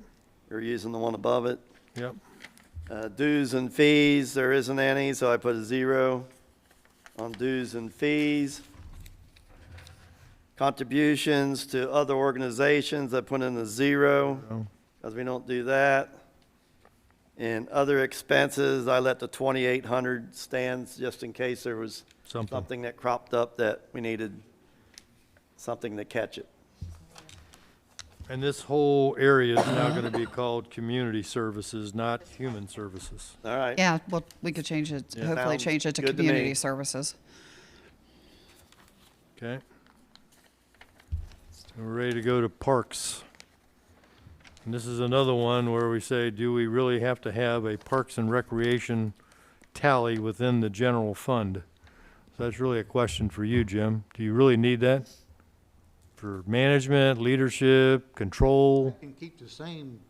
you're using the one above it. yep. Dues and fees, there isn't any, so I put a 0 on dues and fees. Contributions to other organizations, I put in a 0, Oh, because we don't do that. And other expenses, I let the 2,800 stand just in case there was Something. something that cropped up that we needed something to catch it. And this whole area is now going to be called community services, not human services. All right? Yeah, well, we could change it, Yeah. hopefully Sounds change it to good to me. community services. Okay. We're ready to go to parks. And this is another one where we say, do we really have to have a parks and recreation tally within the general fund? So that's really a question for you, Jim. Do you really need that? For management, leadership, control, You can keep the same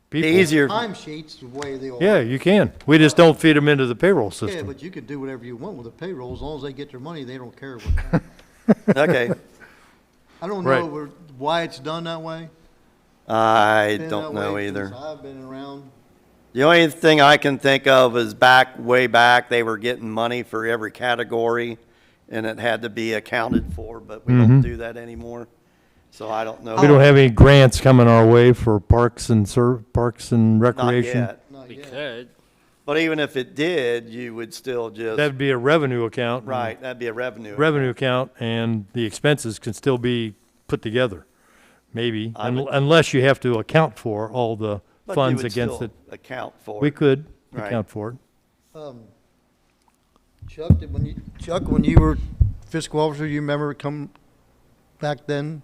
people? Easier. time sheets the way they are. Yeah, you can. We just don't feed them into the payroll Yeah, system. but you could do whatever you want with the payroll, as long as they get their money, they don't care what. Okay. I don't Right. know why it's done that way. I Been don't that know way either. since I've been around. The only thing I can think of is way back, they were getting money for every category, and it had to be accounted for, but we don't do that anymore. So I don't know. We don't have any grants coming our way for parks and Not recreation. yet. Not We yet. could. But even if it did, you would still just, That'd be a revenue account. right, that'd be a revenue. Revenue account, and the expenses can still be put together, maybe, I would- unless you have to account for all the But you funds would against still it. account for We it. could Right. account for it. Chuck, when you were fiscal officer, you remember come back then?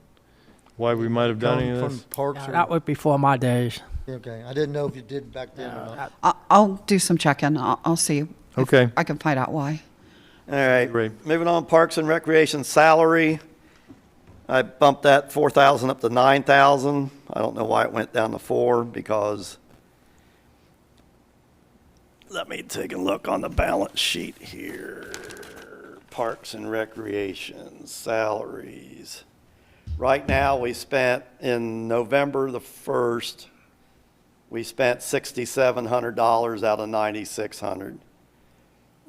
Why we might have done any of Come this? From parks Yeah, or? that was before my days. Okay, I didn't know if you did back then or not. I'll do some checking. I'll see. if Okay. I can find out why. All right, Great. moving on, Parks and Recreation salary. I bumped that 4,000 up to 9,000. I don't know why it went down to 4, because, let me take a look on the balance sheet here. Parks and Recreation salaries. Right now, we spent in November the 1st, We spent $6,700 out of $9,600.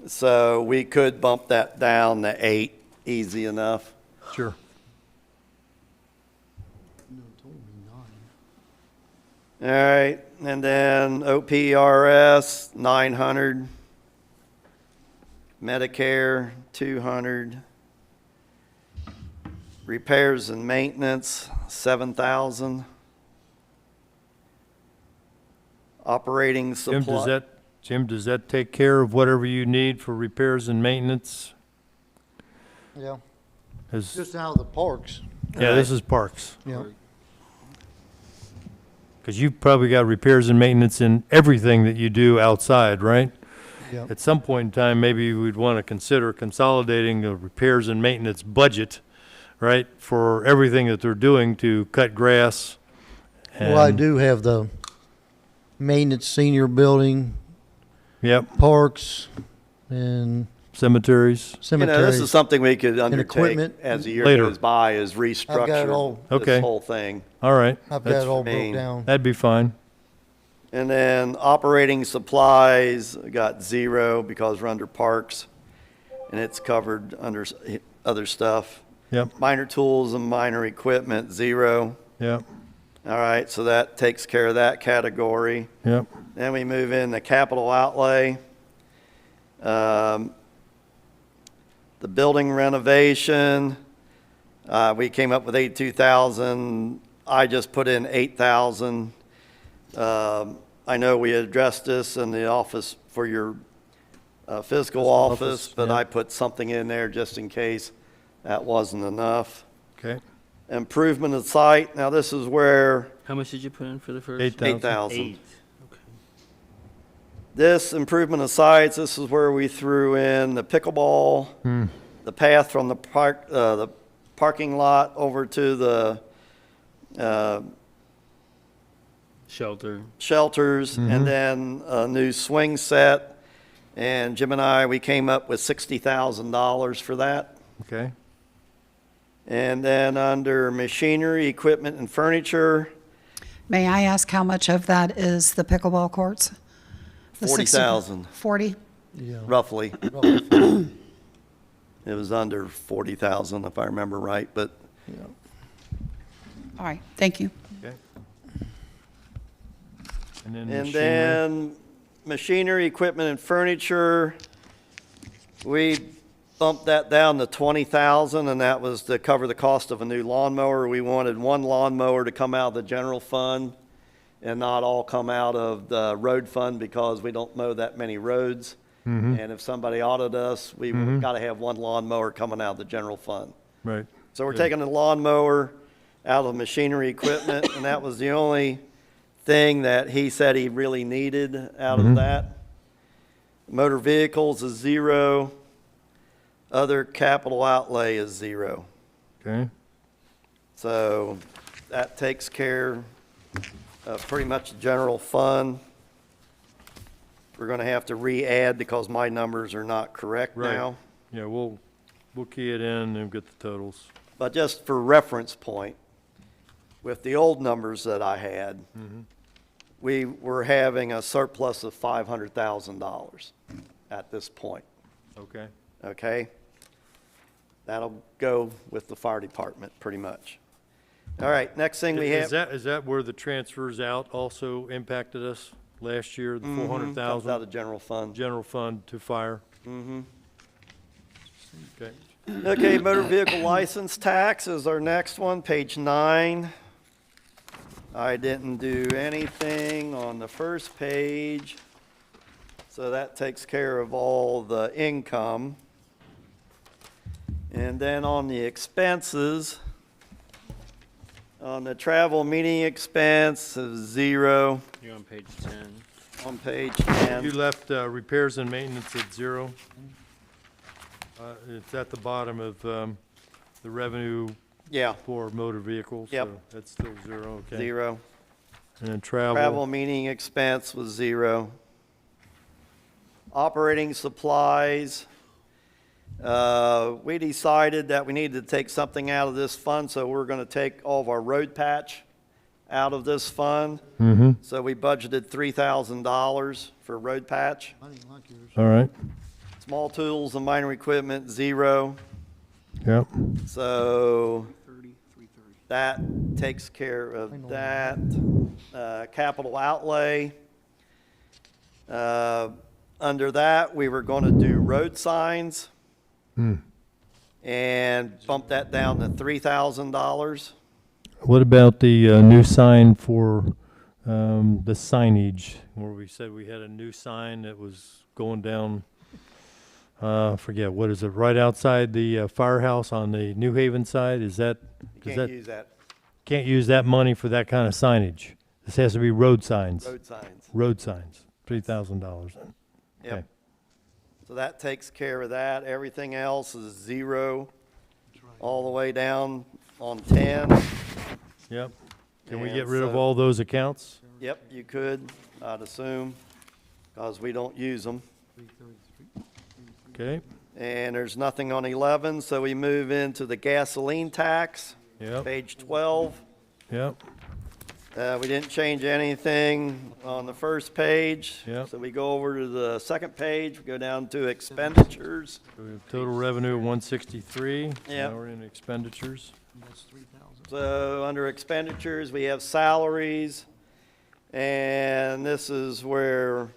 So we could bump that down to 8, easy enough. Sure. No, it told me 9. All right, and then OPRS, 900. Medicare, 200. Repairs and maintenance, 7,000. Operating supply. Jim, does that take care of whatever you need for repairs and maintenance? Yeah, Has- just out of the parks, Yeah, this is parks. yeah. Because you've probably got repairs and maintenance in everything that you do outside, right? Yeah. At some point in time, maybe we'd want to consider consolidating the repairs and maintenance budget, right, for everything that they're doing to cut grass. Well, I and- do have the maintenance senior building, Yep, parks, and cemeteries. You know, this cemeteries. is something we could undertake equipment. as the year Later. goes by, is I've got it restructure all. Okay. this whole thing. All right, I've got that's- it all main. broke down. that'd be fine. And then operating supplies, got 0 because we're under parks, and it's covered under other stuff. Yep, Minor tools and minor equipment, 0. yep, All right, so that takes care of that category. yep. Then we move in the capital outlay. The building renovation, we came up with 82,000. I just put in 8,000. I know we addressed this in the office for your fiscal office, but yeah. I put something in there just in case that wasn't enough. Okay, Improvement of site, now this is where How much did you put in for the first? 8,000. 8,000. 8. Okay. This improvement of sites, this is where we threw in the pickleball, the path from the park, the parking lot over to the Shelter. shelters, and then a new swing set. And Jim and I, we came up with $60,000 for that. okay. And then under machinery, equipment, and furniture, May I ask how much of that is the pickleball courts? The 40,000, 40? Yeah. roughly. It was under 40,000 if I remember right, but All right, thank you. Okay. And then And machinery. then machinery, equipment, and furniture, we bumped that down to 20,000, and that was to cover the cost of a new lawnmower. We wanted one lawnmower to come out of the general fund and not all come out of the road fund because we don't mow that many roads. And if somebody audited us, we got to have one lawnmower coming out of the general fund. Right, So we're taking the lawnmower out of machinery equipment, and that was the only thing that he said he really needed out of that. Motor vehicles is 0. Other capital outlay is 0. okay. So that takes care of pretty much the general fund. We're going to have to re-add because my numbers are not correct Right. now. Yeah, we'll key it in and get the totals. But just for reference point, with the old numbers that I had, we were having a surplus of $500,000 at this point, Okay, okay? That'll go with the fire department, pretty much. All right, next thing we Is have. that where the transfers out also impacted us last year, the Comes out 400,000 of general fund. general fund to fire? Okay, Okay, motor vehicle license tax is our next one, page 9. I didn't do anything on the first page, so that takes care of all the income. And then on the expenses, on the travel meeting expense is 0 You're on page 10. on page you 10. left repairs and maintenance at 0. It's at the bottom of the revenue Yeah, for motor vehicles. Yep. So that's still 0, okay. 0. And then Travel meeting expense was 0. Operating supplies, we decided that we needed to take something out of this fund, so we're gonna take all of our road patch out of this fund. Mm-hmm. So we budgeted $3,000 for road patch. Money like yours. All right. Small tools and minor equipment, 0. Yep. So that takes care of that. Capital outlay. Under that, we were going to do road signs and bump that down to $3,000. What about the new sign for the signage, where we said we had a new sign that was going down, forget, what is it, right outside the firehouse on the New Haven side? Is that, You can't use that. can't use that money for that kind of signage? This has to be road signs. Road signs. Road signs, $3,000 then. Yep. Okay. So that takes care of that. Everything else is 0 all the way down on 10. Yep. Can we And get rid of so- all those accounts? Yep, you could, I'd assume, because we don't use them. Okay. And there's nothing on 11, so we move into the gasoline tax, Yep. page 12. Yep. We didn't change anything on the first page. Yep. So we go over to the second page, we go down to expenditures. So we have total revenue of 163. Yep. Now we're in expenditures. That's 3,000. So under expenditures, we have salaries, and this is where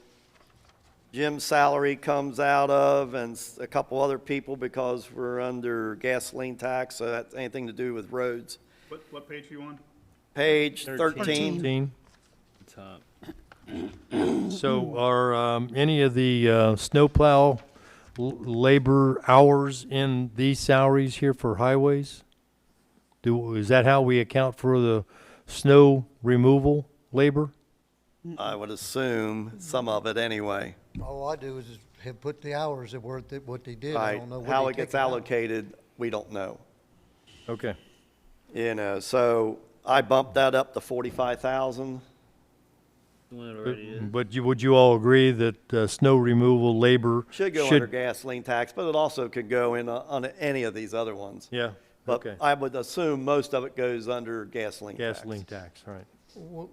Jim's salary comes out of, and a couple other people, because we're under gasoline tax, so that's anything to do with roads. What page are you on? Page 13. 13. Top. So are any of the snowplow labor hours in these salaries here for highways? Is that how we account for the snow removal labor? I would assume some of it anyway. All I do is have put the hours that were, what they did. I Right, don't know what how they it gets take out. allocated, we don't know. Okay. You know, so I bumped that up to 45,000. When it already is. But would you all agree that snow removal labor Should go under gasoline tax, but it also could go in on any of these other ones. Yeah, But okay. I would assume most of it goes under gasoline tax. Gasoline tax, all right.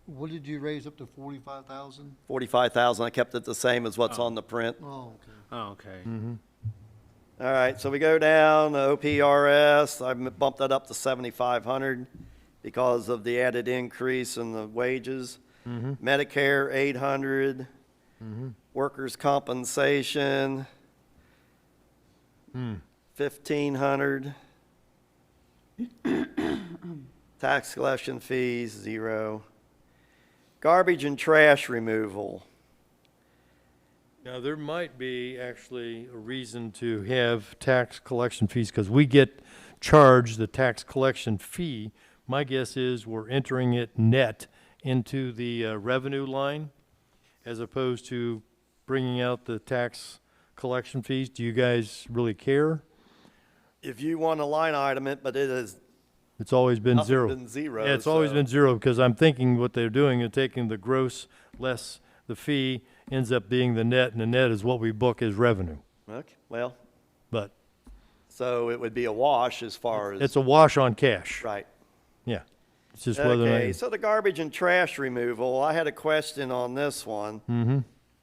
What did you raise up to 45,000? 45,000, I kept it the same as what's on the print. Oh, okay. Oh, okay. All right, so we go down, the OPRS, I bumped that up to 7,500 because of the added increase in the wages. Medicare, 800. Workers' compensation, 1,500. Tax collection fees, 0. Garbage and trash removal. Now, there might be actually a reason to have tax collection fees, because we get charged the tax collection fee. My guess is we're entering it net into the revenue line as opposed to bringing out the tax collection fees. Do you guys really care? If you want to line item it, but it has It's always been nothing zero. been zero. Yeah, it's always so- been zero, because I'm thinking what they're doing is taking the gross less the fee ends up being the net, and the net is what we book as revenue. Okay, well, But so it would be a wash as far as. it's a wash on cash. Right. Yeah. It's just whether or Okay, not. so the garbage and trash removal, I had a question on this one. Mm-hmm.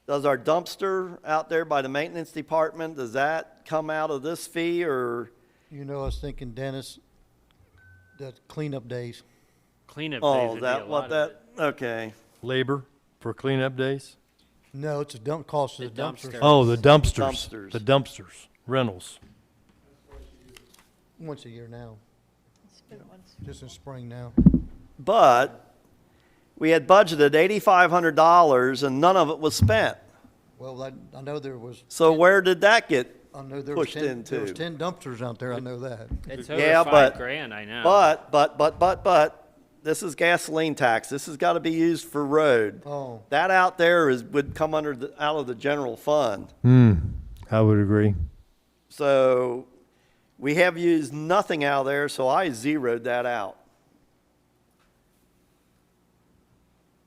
Does our dumpster out there by the maintenance department, does that come out of this fee, or? You know, I was thinking, Dennis, that cleanup days. Cleanup days Oh, would be a that, lot what of that, it. okay. Labor for cleanup days? No, it's a dump, cost of The the dumpster. dumpster. Oh, the dumpsters. Dumpsters. The dumpsters, rentals. Once a year now. Just in spring now. But we had budgeted $8,500 and none of it was spent. Well, I know there was, So where did that get? I know there was Pushed 10, there was into. 10 dumpsters out there, I know that. It's Yeah, over but- $5,000, I know. But, this is gasoline tax. This has got to be used for road. Oh, That out there would come under out of the general fund. I would agree. So we have used nothing out of there, so I zeroed that out.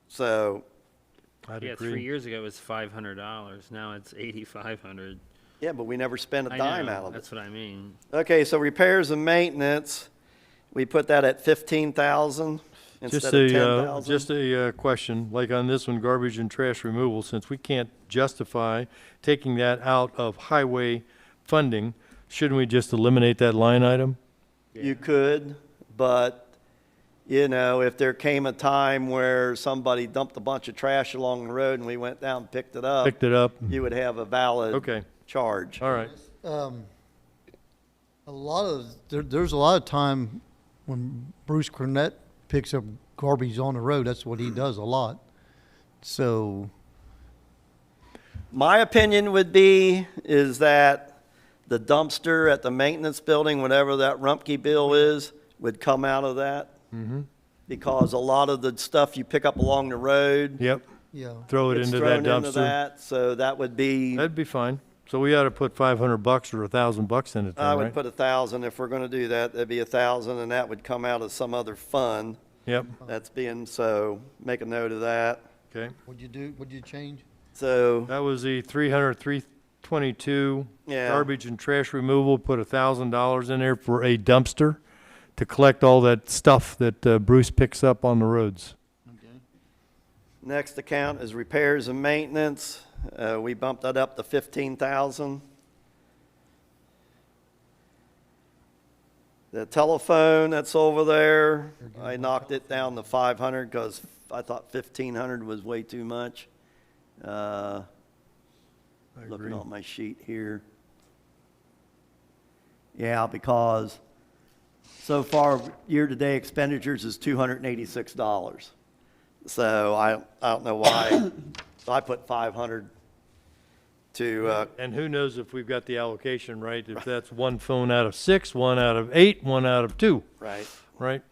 So, I'd Yeah, 3 agree. years ago it was $500. Now it's $8,500. yeah, but we never spent a I dime know, out of it. that's what I mean. Okay, so repairs and maintenance, we put that at 15,000. instead of 10,000. Just a question, like on this one, garbage and trash removal, since we can't justify taking that out of highway funding, shouldn't we just eliminate that line item? You could, but, you know, if there came a time where somebody dumped a bunch of trash along the road and we went down and picked it up, Picked it up? you would have a valid Okay, charge. all right. There's a lot of time when Bruce Cornett picks up garbage on the road, that's what he does a lot. So, My opinion would be is that the dumpster at the maintenance building, whatever that Rumpke bill is, would come out of that. Because a lot of the stuff you pick up along the road, Yep, yeah. throw it it's into that thrown into dumpster. that, so that would be, That'd be fine. So we ought to put $500 or $1,000 in it I then, would right? put 1,000, if we're gonna do that, that'd be 1,000, and that would come out of some other fund Yep, that's being, so make a note of that. okay. What'd you change? So, That was the 322 Yeah. garbage and trash removal, put $1,000 in there for a dumpster to collect all that stuff that Bruce picks up on the roads. Okay. next account is repairs and maintenance. We bumped that up to 15,000. The telephone that's over there, I knocked it down to 500 because I thought 1,500 was way too much. I Looking agree. on my sheet here. Yeah, because so far, year-to-date expenditures is $286. So I don't know why. So I put 500 to, And who knows if we've got the allocation right, if that's one phone out of 6, one out of 8, one out of 2, right. right?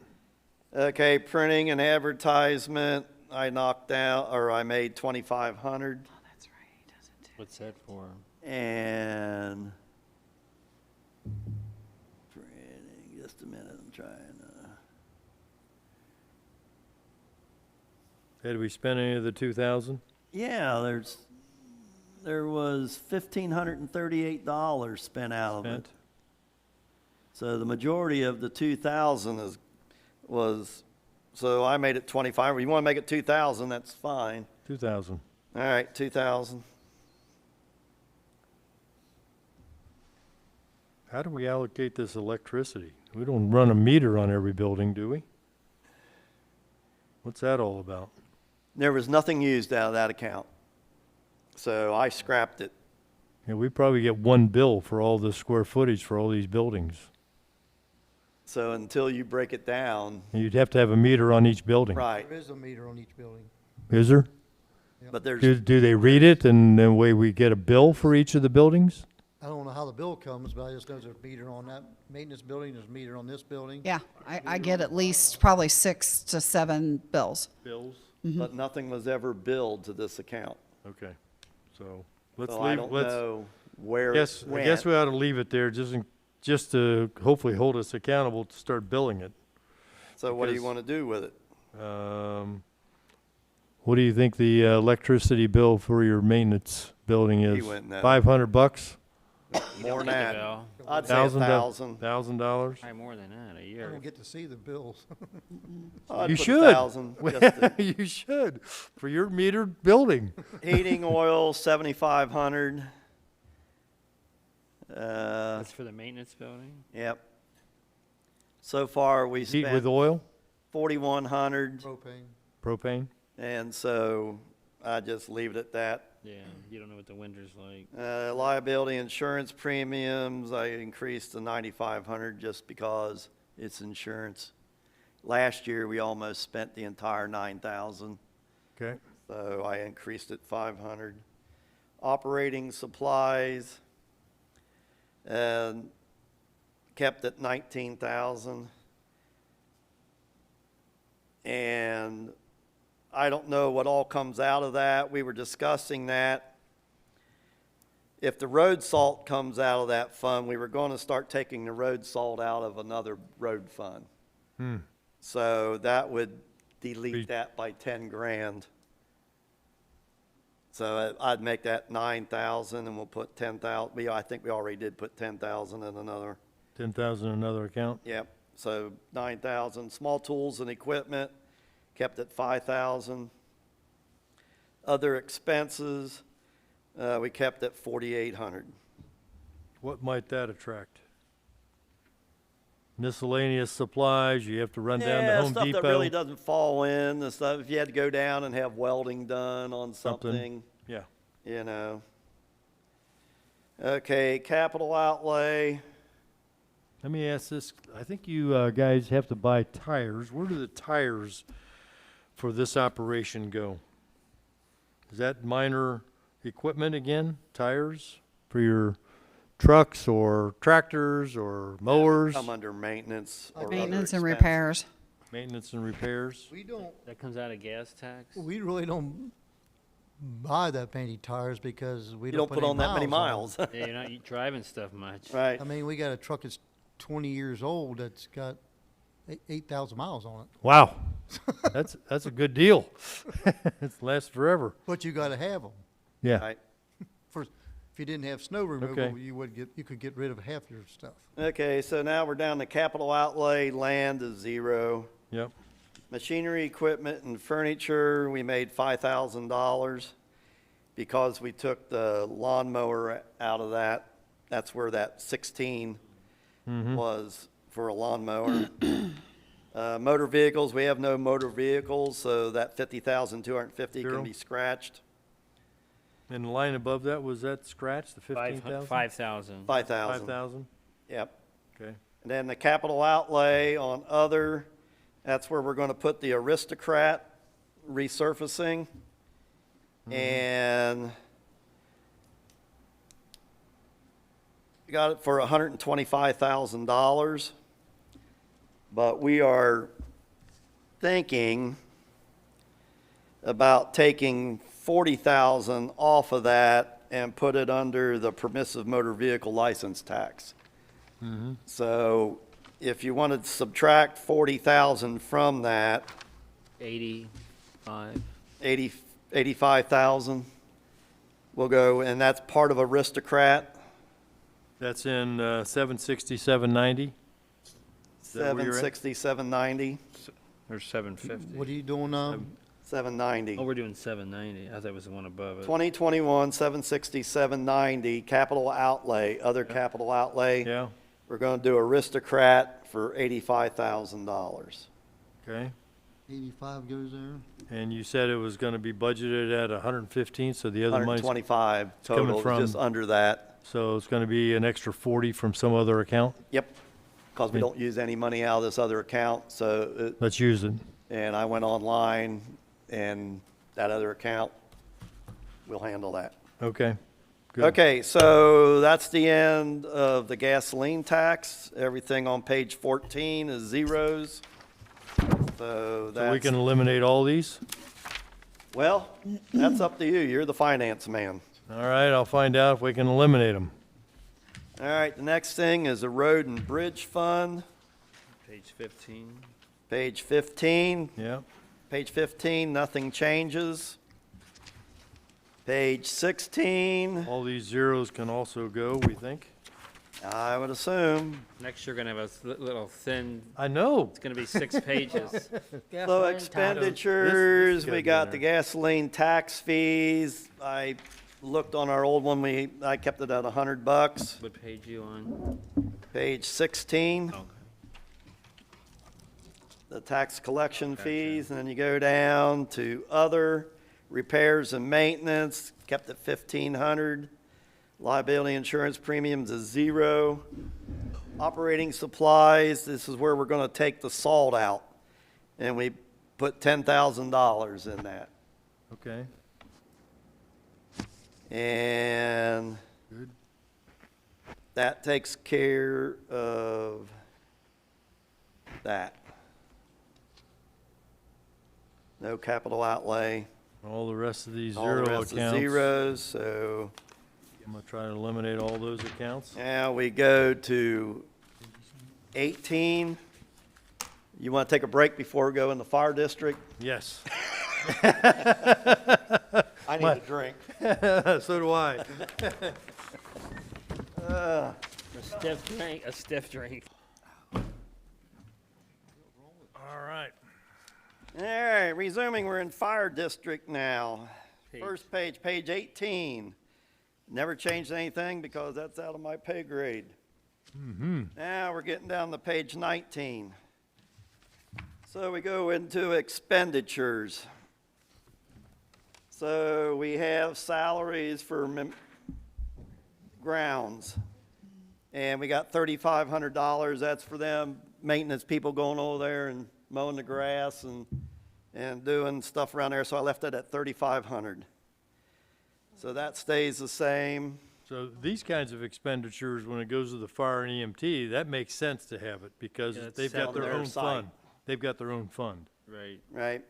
Okay, printing and advertisement, I knocked out, or I made 2,500. That's right, doesn't it? What's that for? And printing, just a minute, I'm trying to. Did we spend any of the 2,000? Yeah, there was $1,538 spent out of it. Spent? So the majority of the 2,000 was, so I made it 25. You want to make it 2,000, that's fine. 2,000. All right, 2,000. How do we allocate this electricity? We don't run a meter on every building, do we? What's that all about? There was nothing used out of that account. So I scrapped it. Yeah, we probably get one bill for all the square footage for all these buildings. So until you break it down, And you'd have to have a meter on each building. right, There is a meter on each building. Is there? but there's, Do they read it and then we get a bill for each of the buildings? I don't know how the bill comes, but I just know there's a meter on that maintenance building, there's a meter on this building. Yeah, I get at least probably 6 to 7 bills. Bills. but nothing was ever billed to this account. Okay, so let's So I leave, don't let's, know where it I guess went. we ought to leave it there just to hopefully hold us accountable to start billing it. So what do you because- want to do with it? What do you think the electricity bill for your maintenance building is? went in that. $500? More than Get the that. bill. I'd say 1,000. $1,000? Probably more than that, a I year. don't get to see the bills. I'd You put should. 1,000 just to- You should, for your metered building. Heating oil, 7,500. That's for the maintenance building? Yep. So far, we Heat with spent oil, 4,100, Propane. propane? and so I just leave it at that. Yeah, you don't know what the winter's like. Liability insurance premiums, I increased to 9,500 just because it's insurance. Last year, we almost spent the entire 9,000, Okay, so I increased it 500. Operating supplies, and kept at 19,000. And I don't know what all comes out of that. We were discussing that. If the road salt comes out of that fund, we were going to start taking the road salt out of another road fund. So that would Be- delete that by 10 grand. So I'd make that 9,000 and we'll put 10,000. I think we already did put 10,000 in another. 10,000 another account? Yep. So 9,000. Small tools and equipment, kept at 5,000. Other expenses, we kept at 4,800. What might that attract? Miscellaneous supplies, you have to run down to Home stuff Depot. that really doesn't fall in, the stuff, if you had to go down and have welding done on something, Yeah, you know. Okay, capital outlay, let me ask this, I think you guys have to buy tires. Where do the tires for this operation go? Is that minor equipment again, tires for your trucks or tractors or mowers? come under maintenance or other Maintenance and expense. repairs. Maintenance and repairs? We don't, That comes out of gas tax? we really don't buy that many tires because we You don't put any on that many miles miles. Yeah, you're not driving stuff much. Right. I mean, we got a truck that's 20 years old that's got 8,000 miles on it. Wow, that's a good deal. It lasts forever. But you got to have them. Yeah, Right. First, if you didn't have snow removal, Okay. you could get rid of half your stuff. Okay, so now we're down to capital outlay, land is 0. yep, Machinery, equipment, and furniture, we made $5,000 because we took the lawnmower out of that. That's where that 16 was for a lawnmower. Motor vehicles, we have no motor vehicles, so that 50,250 Zero. can be scratched. and the line above that, was that scratched, the 15,000? 5,000. 5,000. 5,000, Yep. okay. And then the capital outlay on other, that's where we're going to put the Aristocrat resurfacing. And we got it for $125,000. But we are thinking about taking 40,000 off of that and put it under the permissive motor vehicle license tax. So if you wanted to subtract 40,000 from that, 85. 85,000 will go, and that's part of Aristocrat, That's in 760, 790? Is that where you're at? 760, 790, Or 750. What are you doing now? 790. Oh, we're doing 790. I thought it was the one above it. 2021, 760, 790, capital outlay, other capital outlay. Yeah, We're going to do Aristocrat for $85,000. okay. 85 goes there. And you said it was gonna be budgeted at 115, so the other money's, 125 coming total, from- just under that. so it's gonna be an extra 40 from some other account? Yep, because we don't use any money out of this other account, so, Let's use it. and I went online, and that other account will handle that. Okay, good. Okay, so that's the end of the gasoline tax. Everything on page 14 is zeros. So So we that's, can eliminate all these? well, that's up to you. You're the finance man. All right, I'll find out if we can eliminate them. All right, the next thing is the road and bridge fund, Page 15. page 15. Yeah, Page 15, nothing changes. Page 16, all these zeros can also go, we think. I would assume. Next, you're going to have a little thin, I know. it's going to be 6 pages. So expenditures, gotta we be got in the there. gasoline tax fees. I looked on our old one, I kept it at $100. What page you on? Page 16, Okay. the tax collection fees, and then you go down to other repairs and maintenance, kept at 1,500. Liability insurance premiums is 0. Operating supplies, this is where we're gonna take the salt out, and we put $10,000 in that. Okay, And Good. that takes care of that. No capital outlay, all the rest of these all the zero rest is accounts. zeros, so I'm gonna try to eliminate all those accounts. now we go to 18. You want to take a break before we go in the fire district? Yes. I need a drink. So do I. A stiff drink, a stiff drink. All right. All right. right, resuming, we're in fire district now. Page. First page, page 18. Never changed anything because that's out of my pay grade. Now we're getting down to page 19. So we go into expenditures. So we have salaries for grounds. And we got $3,500. That's for them maintenance people going over there and mowing the grass and doing stuff around there. So I left it at $3,500. So that stays the same. So these kinds of expenditures, when it goes to the fire and EMT, that makes sense to have it because Yeah, it's they've set got on their their own site. fund. They've got their own fund. Right. Right.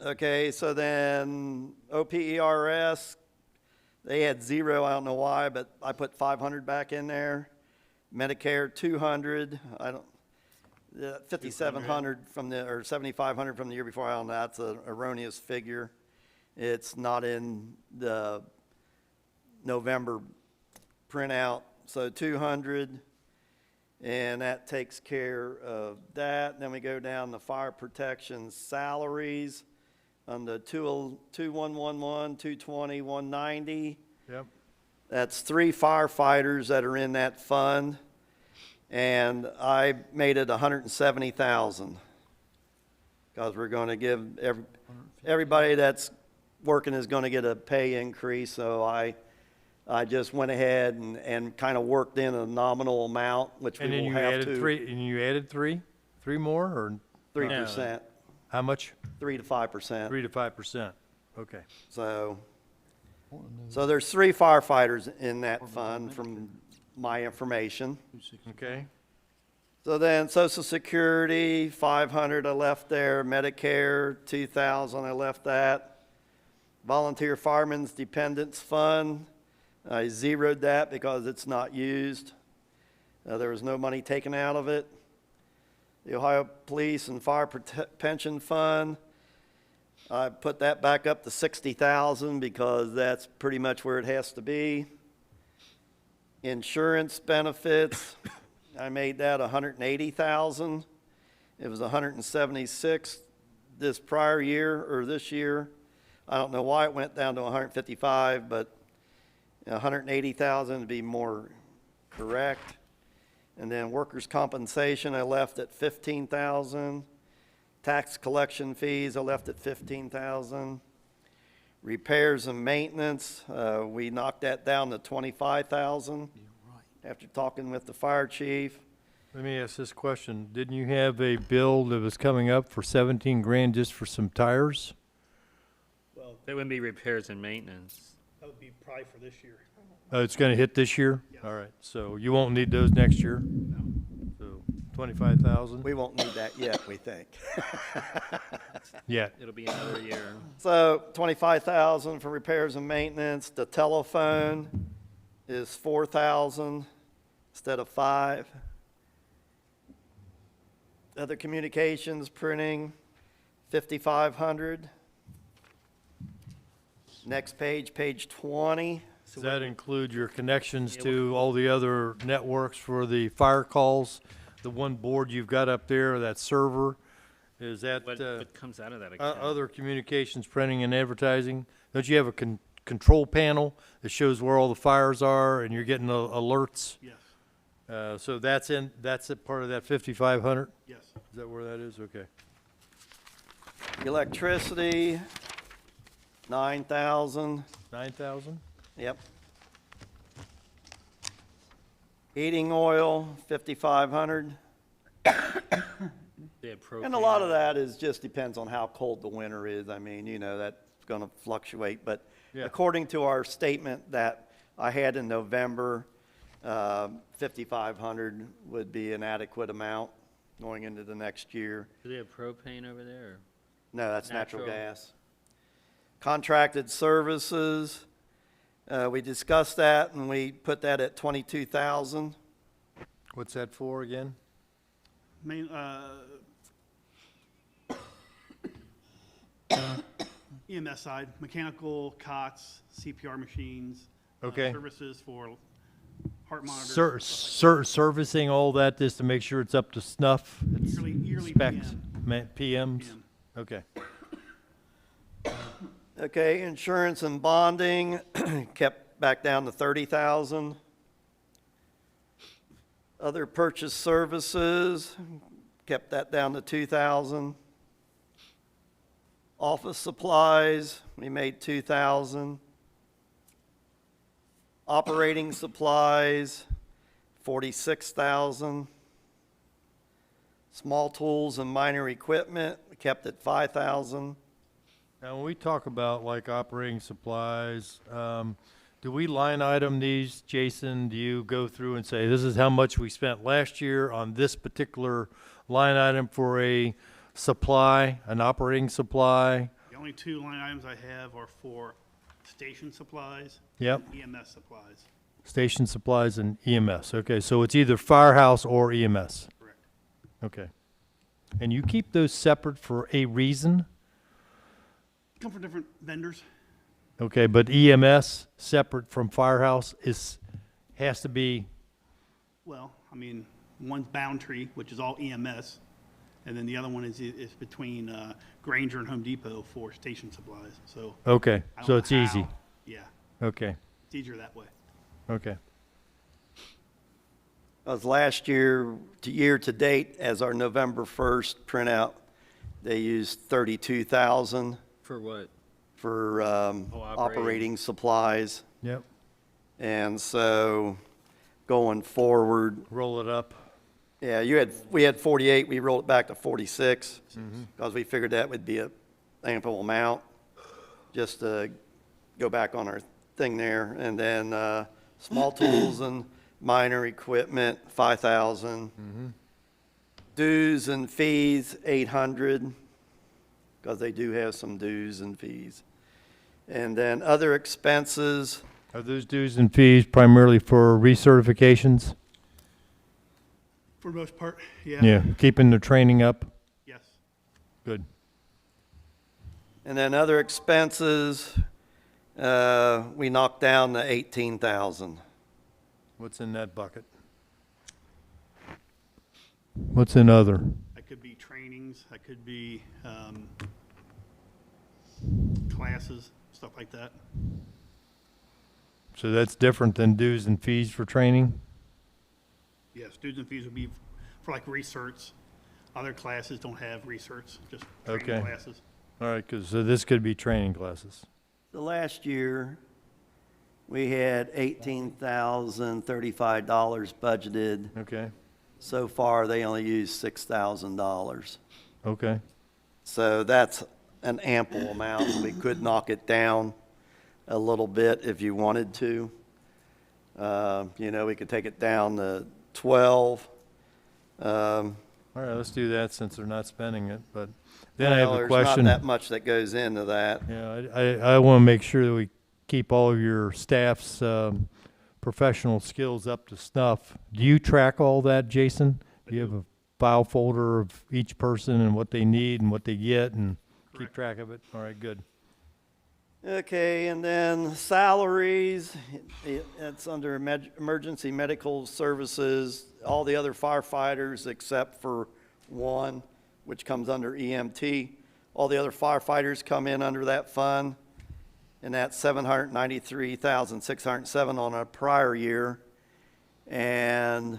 Okay, so then OPERS, they had 0, I don't know why, but I put 500 back in there. Medicare, 200, I don't, 5,700 from the, or 7,500 from the year before, I don't know, that's an erroneous figure. It's not in the November printout, so 200. And that takes care of that. Then we go down to fire protection salaries on the 2111, 220, 190. Yep. That's 3 firefighters that are in that fund. And I made it 170,000. Because we're going to give everybody that's working is going to get a pay increase. So I just went ahead and kind of worked in a nominal amount, which we And then will you have added to. three, and you added three more, or 3%, how much? 3 to 5%. 3 to 5%. Okay. So there's 3 firefighters in that fund from my information. Okay. So then Social Security, 500 I left there. Medicare, 2,000 I left that. Volunteer Firemen's Dependents Fund, I zeroed that because it's not used. There was no money taken out of it. The Ohio Police and Fire Pension Fund, I put that back up to 60,000 because that's pretty much where it has to be. Insurance benefits, I made that 180,000. It was 176 this prior year or this year. I don't know why it went down to 155, but 180,000 would be more correct. And then workers' compensation, I left at 15,000. Tax collection fees, I left at 15,000. Repairs and maintenance, we knocked that down to 25,000 after talking with the fire chief. Let me ask this question. Didn't you have a bill that was coming up for 17 grand just for some tires? That wouldn't be repairs and maintenance. That would be probably for this year. Oh, it's gonna hit this year? All right, so you won't need those next year? So 25,000? We won't need that yet, we think. Yeah. It'll be another year. So 25,000 for repairs and maintenance. The telephone is 4,000 instead of 5. Other communications, printing, 5,500. Next page, page 20. Does that include your connections to all the other networks for the fire calls? The one board you've got up there, that server, is that, What comes out of that account? other communications, printing and advertising? Don't you have a control panel that shows where all the fires are and you're getting alerts? Yes, So that's a part of that 5,500? yes. Is that where that is? Okay. Electricity, 9,000. 9,000? Yep. Heating oil, 5,500. They have And a lot propane. of that is just depends on how cold the winter is. I mean, you know, that's going to fluctuate. But Yeah. according to our statement that I had in November, 5,500 would be an adequate amount going into the next year. Do they have propane over there? Or? No, that's natural Natural. gas. Contracted services, we discussed that and we put that at 22,000. What's that for again? Main, EMS side, mechanical cots, CPR machines. Okay. Services for heart monitors. Servicing all that just to make sure it's up to snuff? It's Yearly specs, PM. PMs? PM. Okay. Okay, insurance and bonding kept back down to 30,000. Other purchase services, kept that down to 2,000. Office supplies, we made 2,000. Operating supplies, 46,000. Small tools and minor equipment, we kept at 5,000. Now, when we talk about like operating supplies, do we line item these, Jason? Do you go through and say, this is how much we spent last year on this particular line item for a supply, an operating supply? The only two line items I have are for station supplies. Yep. and EMS supplies. Station supplies and EMS. Okay, so it's either firehouse or EMS. Correct. Okay. And you keep those separate for a reason? Come from different vendors. Okay, but EMS separate from firehouse has to be, Well, I mean, one's Boundtree, which is all EMS, and then the other one is between Granger and Home Depot for station supplies. So okay, I don't so know it's easy. how- Yeah, Okay, it's easier that way. okay. Because last year to date, as our November 1st printout, they used 32,000 For what? for operating. operating supplies. Yep. And so going forward, Roll it up. yeah, we had 48, we rolled it back to 46 because we figured that would be a ample amount just to go back on our thing there. And then small tools and minor equipment, 5,000. Dues and fees, 800, because they do have some dues and fees. And then other expenses, Are those dues and fees primarily for recertifications? For the most part, yeah. Yeah, keeping the training up? Yes. Good. and then other expenses, we knocked down to 18,000. What's in that bucket? What's in other? That could be trainings, that could be classes, stuff like that. So that's different than dues and fees for training? Yeah, students and fees would be for like research. Other classes don't have research, just Okay. training classes. All right, so this could be training classes. The last year, we had $18,035 budgeted. Okay, So far, they only used $6,000. okay. So that's an ample amount. We could knock it down a little bit if you wanted to. We could take it down to 12. All right, let's do that since they're not spending it, but then I have a There's question. not that much that goes into that. Yeah, I want to make sure that we keep all of your staff's professional skills up to snuff. Do you track all that, Jason? Do you have a file folder of each person and what they need and what they get and keep Correct. track of it? All right, good. Okay, and then salaries, it's under emergency medical services, all the other firefighters except for one, which comes under EMT. All the other firefighters come in under that fund, and that's $793,607 on a prior year. And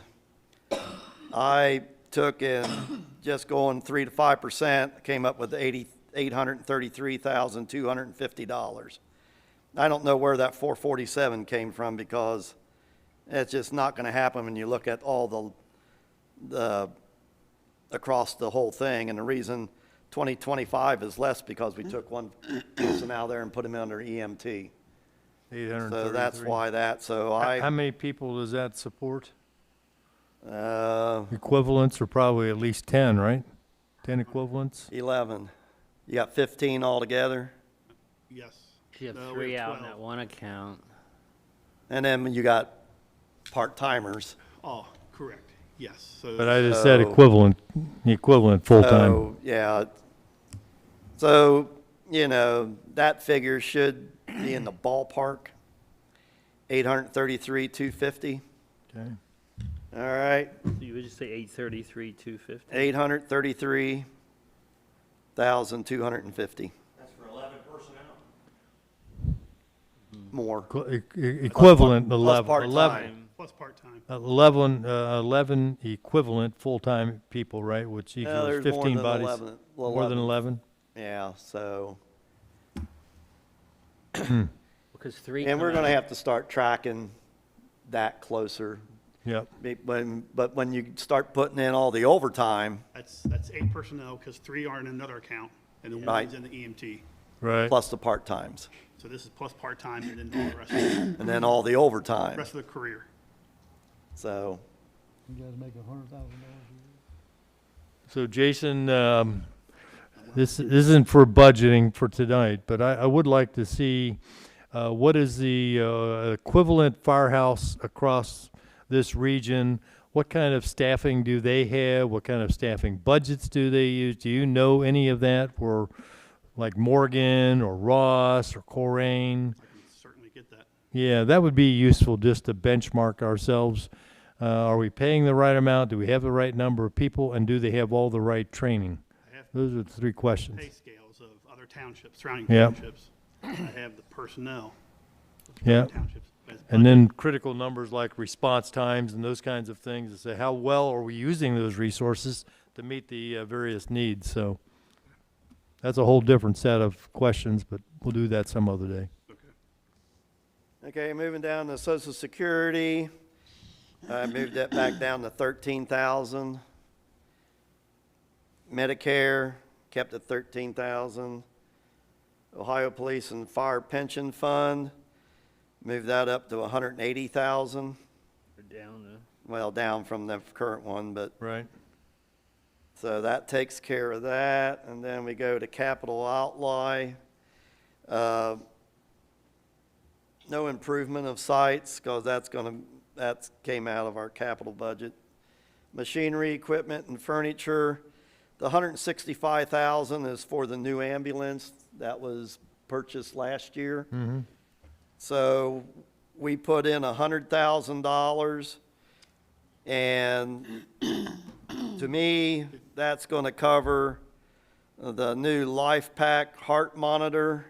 I took and just going 3 to 5%, came up with $833,250. I don't know where that 447 came from because it's just not going to happen when you look at all the across the whole thing. And the reason 2025 is less because we took one person out there and put him under EMT. 833. So that's why that. So How many people does that support? I Equivalents are probably at least 10, right? 10 equivalents? 11. You got 15 altogether, Yes. You have No, we 3 have out in 12. that one account. and then you got part-timers. Oh, correct, yes. So But I just said So- equivalent full-time. So, yeah. So, that figure should be in the ballpark. 833,250. Okay. All right, So you would just say 833,250? 833,250. That's for 11 personnel. more. Equivalent, Plus 11, part-time. 11, Plus part-time. 11 equivalent full-time people, right, which No, equals there's 15 more than bodies. 11. More than 11? Yeah, so, Because three. and we're come gonna out- have to start tracking that closer. Yep, But when you start putting in all the overtime, That's 8 personnel, because 3 are in another account, and then Right. one's in the EMT. right. plus the part-times, So this is plus part-time, and then all the rest of the, and then all the overtime, rest of the career. so. You guys make $100,000 So Jason, this isn't for budgeting for tonight, but I would like to see what is the equivalent firehouse across this region? What kind of staffing do they have? What kind of staffing budgets do they use? Do you know any of that for like Morgan or Ross or Coleraine? I can certainly get that. Yeah, that would be useful just to benchmark ourselves. Are we paying the right amount? Do we have the right number of people? And do they have all the right training? I have Those are the 3 questions. pay scales of other townships, surrounding Yep. townships. I have the personnel of Yeah. surrounding townships. as And then critical numbers like response times and those kinds of things to say how well are we using those resources to meet the various needs. So that's a whole different set of questions, but we'll do that some other day. Okay, moving down to Social Security, I moved that back down to 13,000. Medicare, kept at 13,000. Ohio Police and Fire Pension Fund, moved that up to 180,000. We're down to. Well, down from the current one, but, Right. so that takes care of that. And then we go to capital outlay. No improvement of sites, because that came out of our capital budget. Machinery, equipment, and furniture, the 165,000 is for the new ambulance that was purchased last year. So we put in $100,000, and to me, that's gonna cover the new Life Pack heart monitor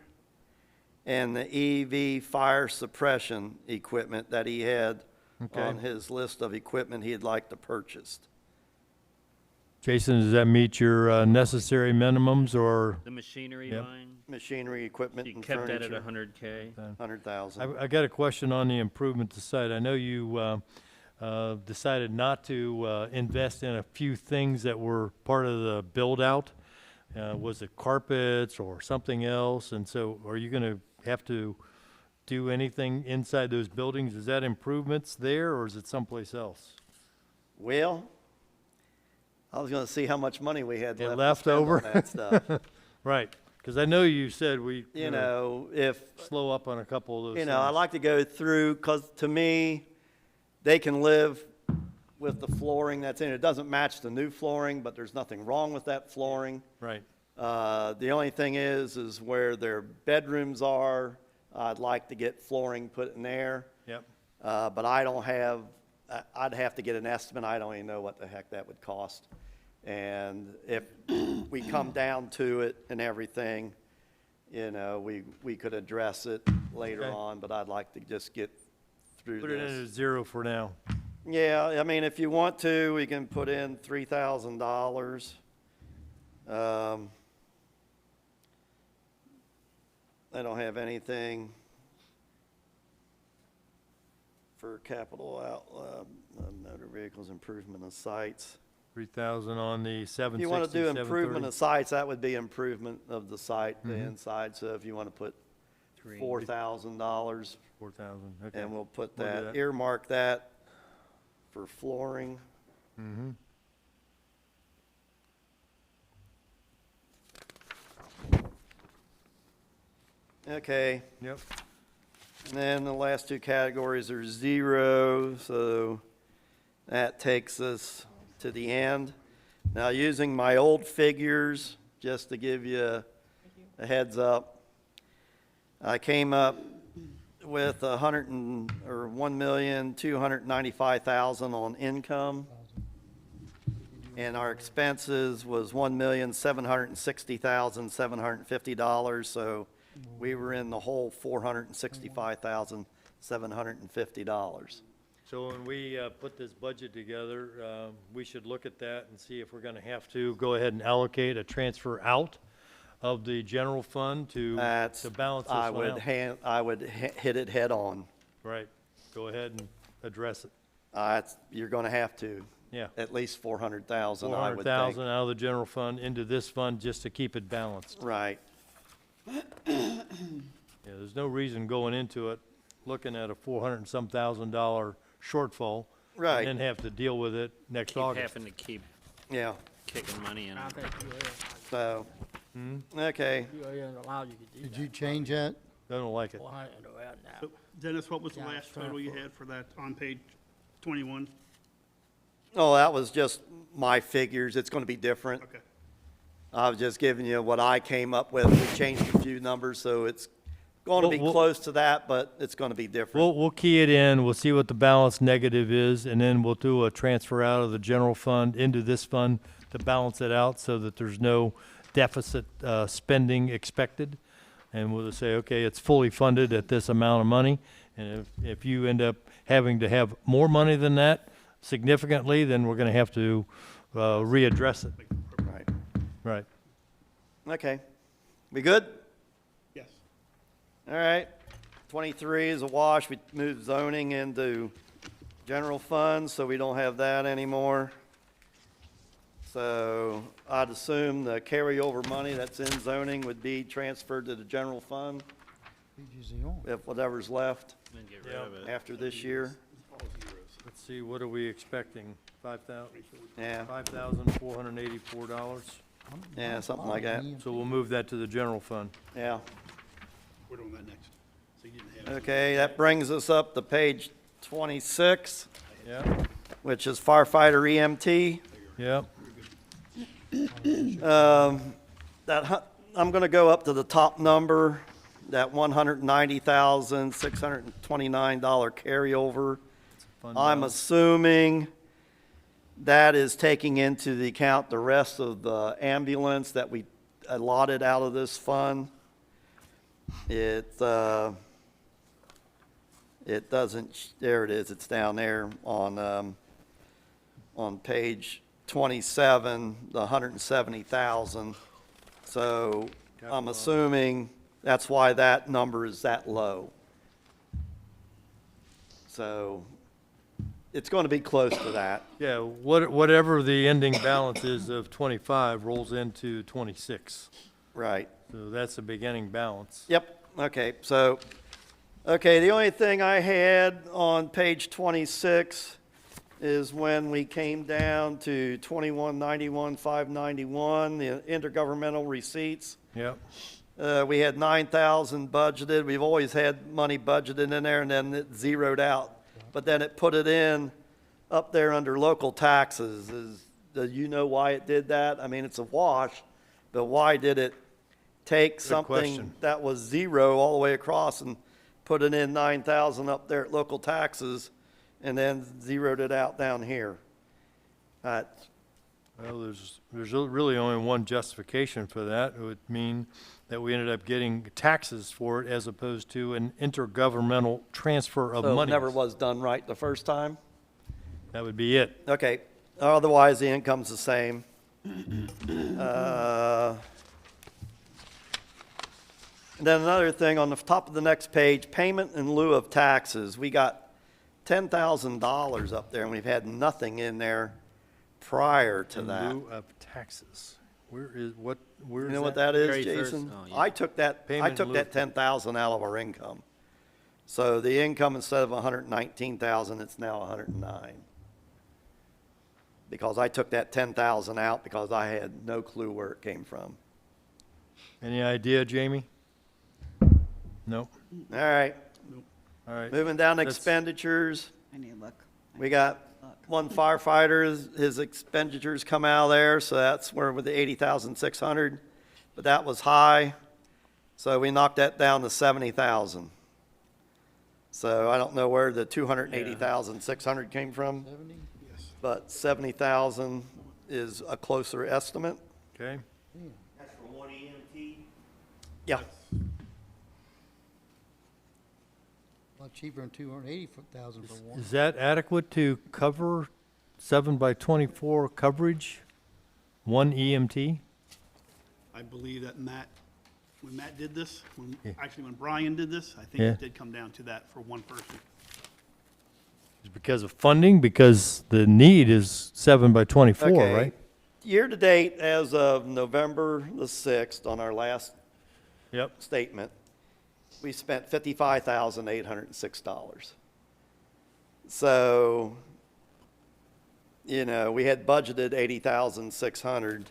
and the EV fire suppression equipment that he had Okay. on his list of equipment he'd like to purchase. Jason, does that meet your necessary minimums or? The machinery Yep. line, Machinery, equipment, you and kept that at furniture, 100K. 100,000. I got a question on the improvement to site. I know you decided not to invest in a few things that were part of the build-out. Was it carpets or something else? And so are you going to have to do anything inside those buildings? Is that improvements there, or is it someplace else? Well, I was gonna see how much money we had Yeah, left to left spend on over. that stuff. Right, because I know you said we You know, if, slow up on a couple of those you things. know, I like to go through, because to me, they can live with the flooring that's in it. It doesn't match the new flooring, but there's nothing wrong with that flooring. Right, The only thing is where their bedrooms are, I'd like to get flooring put in there. yep, But I don't have, I'd have to get an estimate. I don't even know what the heck that would cost. And if we come down to it and everything, you know, we could address it later Okay. on, but I'd like to just get through put it in at this. 0 for now. Yeah, I mean, if you want to, we can put in $3,000. I don't have anything for capital motor vehicles improvement of sites. 3,000 on the 760, If you want to do 730. improvement of sites, that would be improvement of the site, the inside. So if you want to put $4,000, 4,000, okay. and we'll put We'll do that, that. earmark that for flooring. Mm-hmm. Okay, Yep, and then the last 2 categories are 0, so that takes us to the end. Now, using my old figures, just to give you a heads up, I came up with $1,295,000 on income, and our expenses was $1,760,750. So we were in the whole $465,750. So when we put this budget together, we should look at that and see if we're gonna have to go ahead and allocate a transfer out of the general fund to balance this one out. I would hit it head on. Right, go ahead and address it. You're gonna have to, Yeah, at least 400,000, I would 400,000 think. out of the general fund into this fund just to keep it balanced. Right, Yeah, there's no reason going into it, looking at a 400 and some $1,000 shortfall. right, And then have to deal with it next Keep August. having to keep yeah, kicking money in. I think so, okay. you allowed you to do Did you change that? I don't like it. 400 right now. So Dennis, what was the Yeah, last it's time total you for- had for that on page 21? Oh, that was just my figures, it's gonna be different. Okay. I was just giving you what I came up with, we changed a few numbers, so it's gonna be Well, close to that, but it's gonna be different. We'll key it in, we'll see what the balance negative is, and then we'll do a transfer out of the general fund into this fund to balance it out so that there's no deficit spending expected. And we'll just say, okay, it's fully funded at this amount of money. And if you end up having to have more money than that significantly, then we're gonna have to readdress it. Right, Right. okay. We good? Yes. All right. 23 is a wash, we moved zoning into general fund, so we don't have that anymore. So I'd assume the carryover money that's in zoning would be transferred to the general fund, Pages he on? if whatever's left Then get rid Yeah. of it. after this year. Let's see, what are we expecting? Yeah, $5,484. yeah, something like that, So we'll move that to the general fund. yeah. We're doing that next. So you didn't have. Okay, that brings us up to page 26, Yeah, which is firefighter EMT. yeah. I'm gonna go up to the top number, that $190,629 carryover. Fund I'm balance. assuming that is taking into the account the rest of the ambulance that we allotted out of this fund. It doesn't, there it is, it's down there on page 27, the 170,000. So I'm assuming that's why that number is that low. So it's going to be close to that. Yeah, whatever the ending balance is of 25 rolls into 26. Right. So that's the beginning balance. Yep, okay, so, okay, the only thing I had on page 26 is when we came down to 2191,591, the intergovernmental receipts. Yep, We had 9,000 budgeted. We've always had money budgeted in there, and then it zeroed out. But then it put it in up there under local taxes. Do you know why it did that? I mean, it's a wash, but why did it take something question. that was zero all the way across and put it in 9,000 up there at local taxes, and then zeroed it out down here? well, there's really only one justification for that. It would mean that we ended up getting taxes for it as opposed to an intergovernmental transfer of So it money. never was done right the first time? That would be it. Okay, otherwise the income's the same. And then another thing, on the top of the next page, payment in lieu of taxes. We got $10,000 up there, and we've had nothing in there prior to In that. lieu of taxes. Where You is know what that? that is, Very first- Jason? oh, yeah. I took that Payment in lieu of- 10,000 out of our income. So the income, instead of 119,000, it's now 109. Because I took that 10,000 out because I had no clue where it came from. Any idea, Jamie? No? All right, All right. moving down to That's- expenditures. I need to look. We got one firefighter, his expenditures come out of there, so that's where with the 80,600, but that was high. So we knocked that down to 70,000. So I don't know where the 280,600 came from, 70? but 70,000 is a closer estimate. Okay. That's for one EMT? Yeah. A lot cheaper than 280,000 for one. Is that adequate to cover 7x24 coverage? One EMT? I believe that when Matt did this, Yeah. when Brian did this, I think Yeah. it did come down to that for one person. Is it because of funding? Because the need is 7x24, Okay. right? Year-to-date, as of November the 6th, on our last Yep. statement, we spent $55,806. So, you know, we had budgeted 80,600,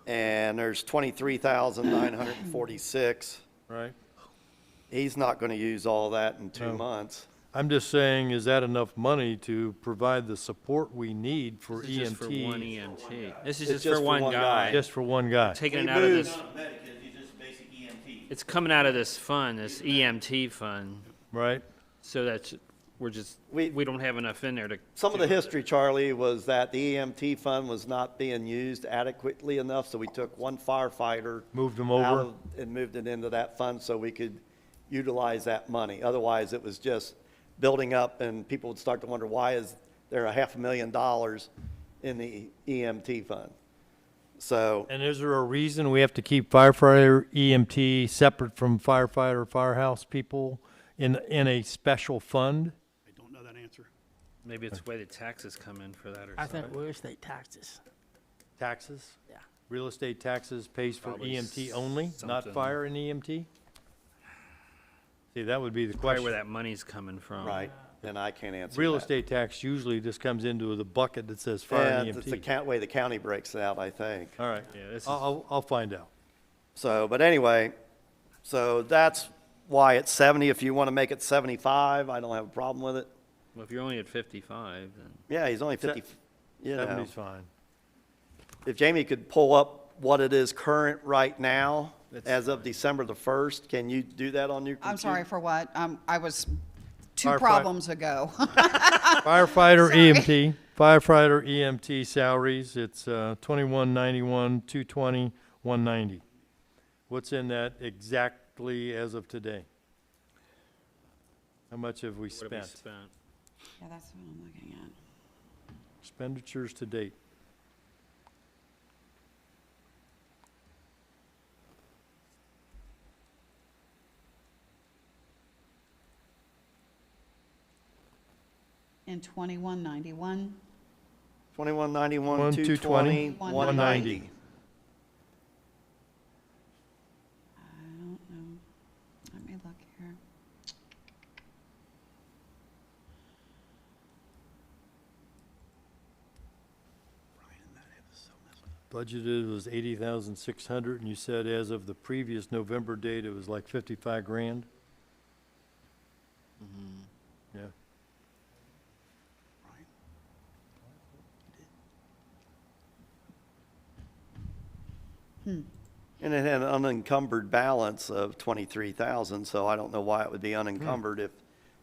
and there's 23,946. Right. He's not going to use all that in 2 No. months. I'm just saying, is that enough money to provide the support we need for This is just for one EMT? EMT. This is It's just for one guy. Just for one guy? Taking We it out of this, moved- it's coming out of this fund, this EMT fund, Right? so that's, We- we don't have enough in there to. Some of the history, Charlie, was that the EMT fund was not being used adequately enough, so we took one firefighter Moved them out over? of, and moved it into that fund so we could utilize that money. Otherwise, it was just building up, and people would start to wonder, why is there $500,000 in the EMT fund? So, And is there a reason we have to keep firefighter EMT separate from firefighter, firehouse people in a special fund? I don't know that answer. Maybe it's the way the taxes come in for that or I something. think real estate taxes. Taxes? Yeah. Real estate taxes pays for Probably EMT only, not something. fire and EMT? See, that would be the Probably question. where that money's coming from. right, and I can't answer Real that. estate tax usually just comes into the bucket that says fire and And it's the EMT. way the county breaks it out, I think. All right, Yeah, this is, I'll find out. So, but anyway, so that's why it's 70. If you want to make it 75, I don't have a problem with it. well, if you're only at 55, then. Yeah, he's only 50, you know. 70's fine. If Jamie could pull up what it is current right now, That's as of December the 1st, can you do that on your computer? I'm sorry for what? I was two Firefight- problems ago. Firefighter Sorry. EMT, firefighter EMT salaries, it's 2191, 220, 190. What's in that exactly as of today? How much have we What have we spent? spent? Yeah, that's what I'm looking at. Expenditures to date. In 2191, 2191, 220, 220, 190. 190. I don't know. Let me look here. Budgeted was 80,600, and you said as of the previous November date, it was like 55 grand? Yeah. And it had an unencumbered balance of 23,000, so I don't know why it would be unencumbered if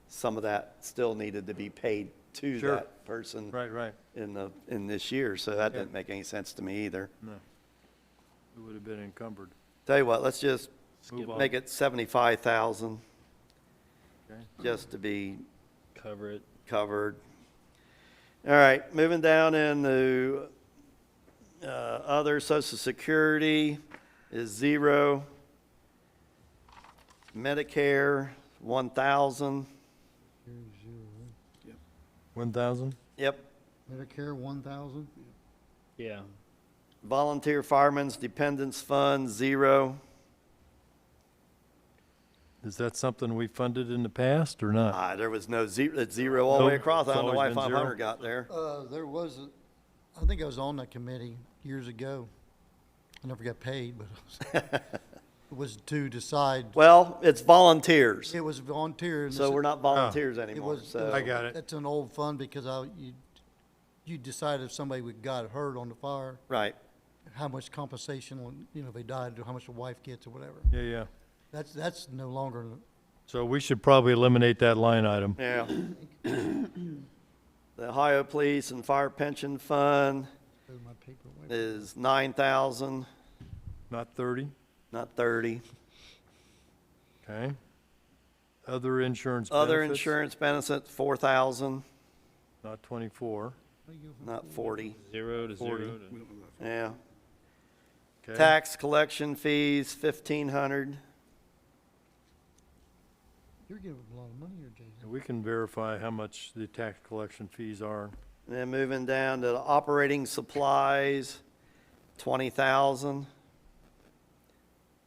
some of that still needed to be paid to Sure. that person Right, right. in this year, so that didn't make any sense to me either. No. It would have been encumbered. Tell you what, let's just Move on. make it 75,000, Okay. just to be Cover it. covered. All right, moving down into other, Social Security is 0. Medicare, 1,000. 1,000? Yep. Medicare, 1,000. Yeah. Volunteer Firemen's Dependents Fund, 0. Is that something we funded in the past or not? There was no zero, it's 0 all the way Nope, across. I it's don't know why always been 500 0. got there. There was, I think I was on that committee years ago. I never got paid, but it was to decide. Well, it's volunteers, It was volunteer. and so this- we're not volunteers It anymore, was. so. I got it. It's an old fund because you decided if somebody got hurt on the fire, Right. how much compensation, if they died, how much the wife gets or whatever. Yeah, yeah. That's no longer, So we should probably eliminate that line item. Yeah. The Ohio Police and Fire Pension Fund my paper away. is 9,000, Not 30, not 30. okay? Other insurance benefits? Other insurance benefits, 4,000, Not 24. not 40. 0 to 40. 0 to... Yeah. Okay. Tax collection fees, 1,500. You're giving a lot of money here, Jason. We can verify how much the tax collection fees are. Then moving down to the operating supplies, 20,000.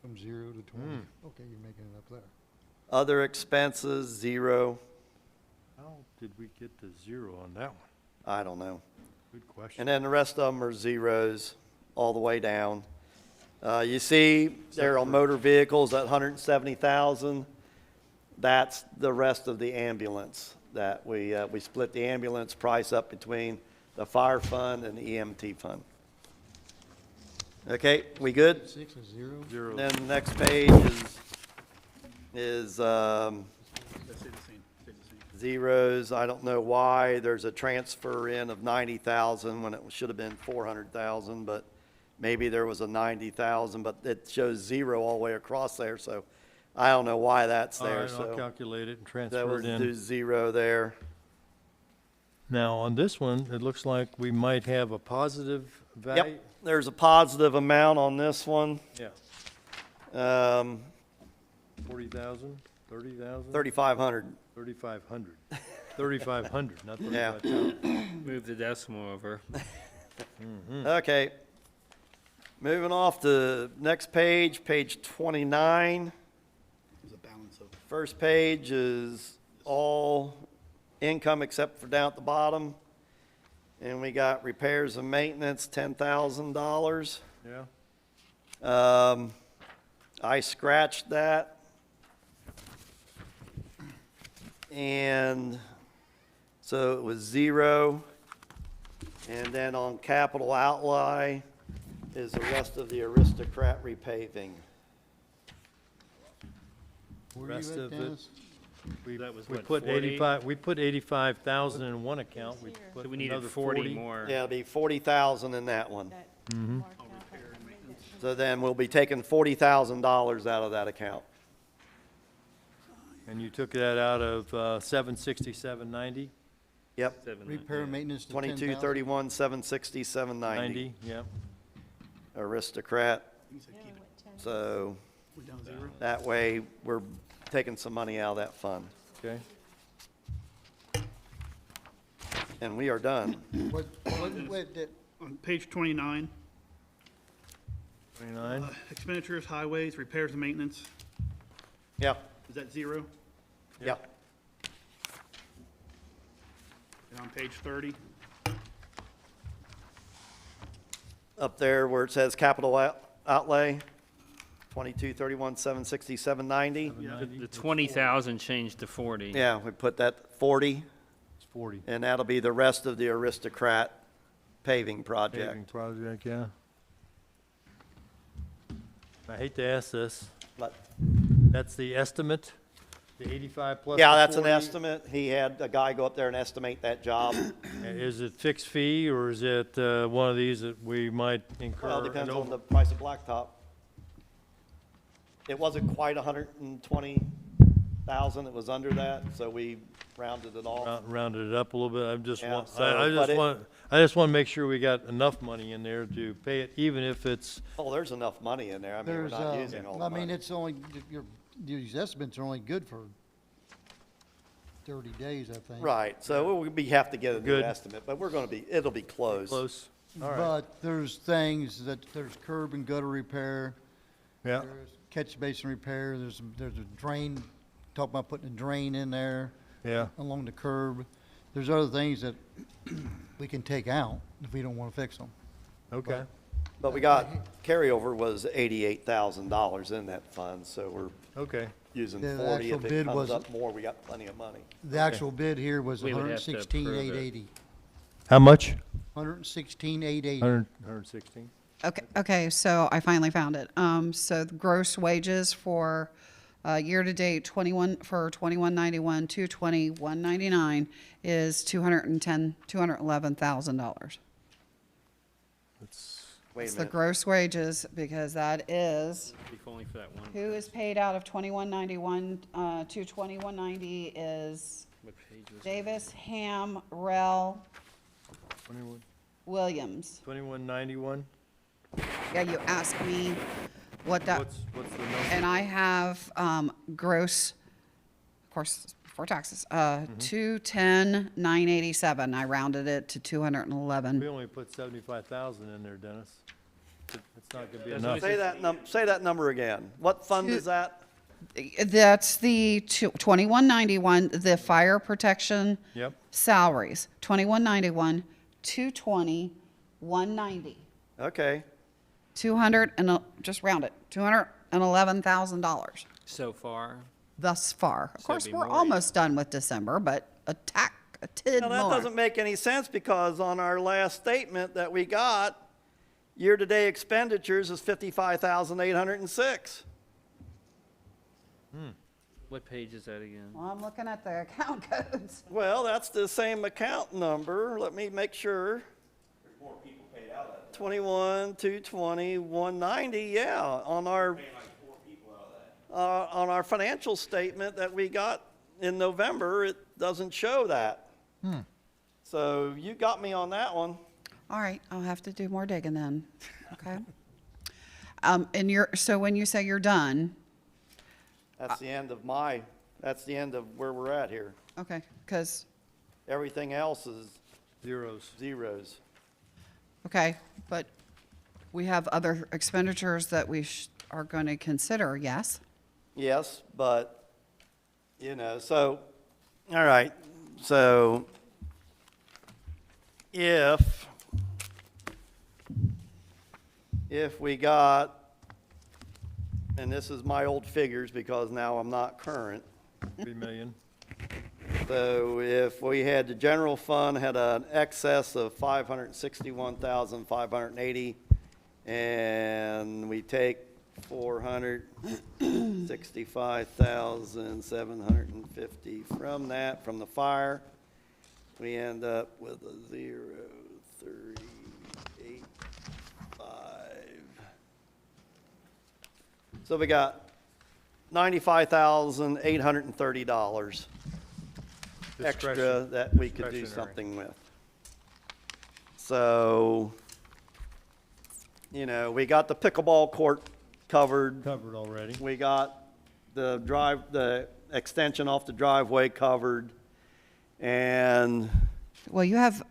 From 0 to 20. Okay, you're making it up there. Other expenses, 0. How did we get to 0 on that one? I don't know. Good question. And then the rest of them are zeros all the way down. You see there on motor vehicles, that 170,000, that's the rest of the ambulance that we split the ambulance price up between the fire fund and the EMT fund. Okay, we good? 6 is 0. 0. Then the next page is That's the same, stay the same. zeros. I don't know why there's a transfer in of 90,000 when it should have been 400,000, but maybe there was a 90,000, but it shows 0 all the way across there, so I don't know why that's All there, right, I'll so calculate it and that transfer was it do in. 0 there. Now, on this one, it looks like we might have a positive value. Yep, there's a positive amount on this one, Yeah, 40,000, 30,000? 3,500. 3,500. 3,500, not Yeah. 35,000. Move the decimal over. Okay. Moving off to next page, page 29. There's a balance of, First page is all income except for down at the bottom. And we got repairs and maintenance, $10,000. Yeah, I scratched that. And so it was 0. And then on capital outlay is the rest of the aristocrat repaving. Where Rest are you of at, it- Dennis? we That was we what, put 40? 85, we put 85,000 in one account. We put So we needed another 40 more. Yeah, it'll be 40,000 in that one. So then we'll be taking $40,000 out of that account. And you took that out of 76790? Yep, Repair and maintenance to 10,000. 2231, 760, 790. 90, yeah. Aristocrat, you said keep it, so we're down 0. that way we're taking some money out of that fund. Okay. And we are done. On page 29, 29? expenditures, highways, repairs and maintenance, Yeah, is that 0? yeah. And on page 30, Up there where it says capital outlay, 2231, 760, 790. The 20,000 changed to 40. Yeah, we put that 40, It's 40. and that'll be the rest of the Aristocrat paving project. Paving project, yeah. I hate to ask this. But- That's the estimate? The 85 plus Yeah, the that's an 40? estimate. He had a guy go up there and estimate that job. Is it fixed fee, or is it one of these that we might incur? Well, it an depends on over- the price of blacktop. It wasn't quite 120,000, it was under that, so we rounded it off. Rounded it up a little bit, I just Yeah, want, so, I but just it- want, I just want to make sure we got enough money in there to pay it, even if it's, Oh, there's enough money in there. I mean, we're There's, not using all the I mean, money. it's only, these estimates are only good for 30 days, I think. Right, so we have to get a new Good. estimate, but we're gonna be, it'll be close. close. All right, But there's things there's curb and gutter repair, yeah, there's catch basin repair, there's a drain, talk about putting a drain in there yeah, along the curb. There's other things that we can take out if we don't want to fix them. okay. But we got, carryover was $88,000 in that fund, so we're Okay, using The 40. actual If it bid comes was- up more, we got plenty of money. The actual bid here was We would have to approve it. 116,880. how much? 116,880. 116? Okay, so I finally found it. So the gross wages for year-to-date 2191 to 2199 is $211,000. That's Wait It's a the minute. gross wages, because that is, If only for that one. who is paid out of 2191 to 2190 is What page was it? Davis, Ham, Rel, Williams. 2191? Yeah, you asked me what that, What's the number? and I have gross, of course, before taxes, 210,987. I rounded it to 211. We only put 75,000 in there, Dennis. It's not gonna be That's enough. Say that number again. What fund is that? That's the 2191, the fire protection Yep. salaries, 2191, 220, 190, Okay. 200, and just round it, $211,000 So far, thus far. Of So course, it'd be we're more, almost done with December, but a tid Now, that more. doesn't make any sense because on our last statement that we got, year-to-date expenditures is 55,806. what page is that again? Well, I'm looking at the account codes. Well, that's the same account number. Let me make sure. 21, 220, 190, yeah, on our financial statement that we got in November, it doesn't show that. So you got me on that one. All right, I'll have to do more digging then, okay? So when you say you're done, That's the end of that's the end of where we're at here. okay, because, Everything else is Zeros. zeros. okay, but we have other expenditures that we are going to consider, yes? Yes, but, so, all right, so if we got, and this is my old figures because now I'm not current, 3 million. so if we had, the general fund had an excess of 561,580, and we take 465,750 from that, from the fire, we end up with a 0.385. So we got $95,830 extra Discretion- that we could do discretionary. something with. So, we got the pickleball court covered. Covered already. We got the extension off the driveway covered. And Well, you have,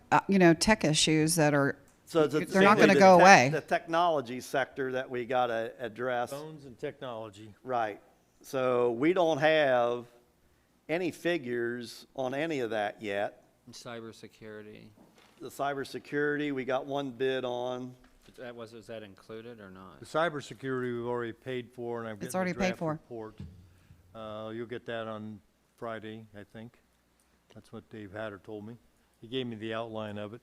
tech issues that are, so it's they're not simply going to the go away. The technology sector that we got to address. Phones and technology. Right. So we don't have any figures on any of that yet. And cybersecurity, The cybersecurity, we got one bid on. is that included or not? The cybersecurity we've already paid for, and I'm getting It's the already paid draft for. report. You'll get that on Friday, I think. That's what Dave Hatter told me. He gave me the outline of it.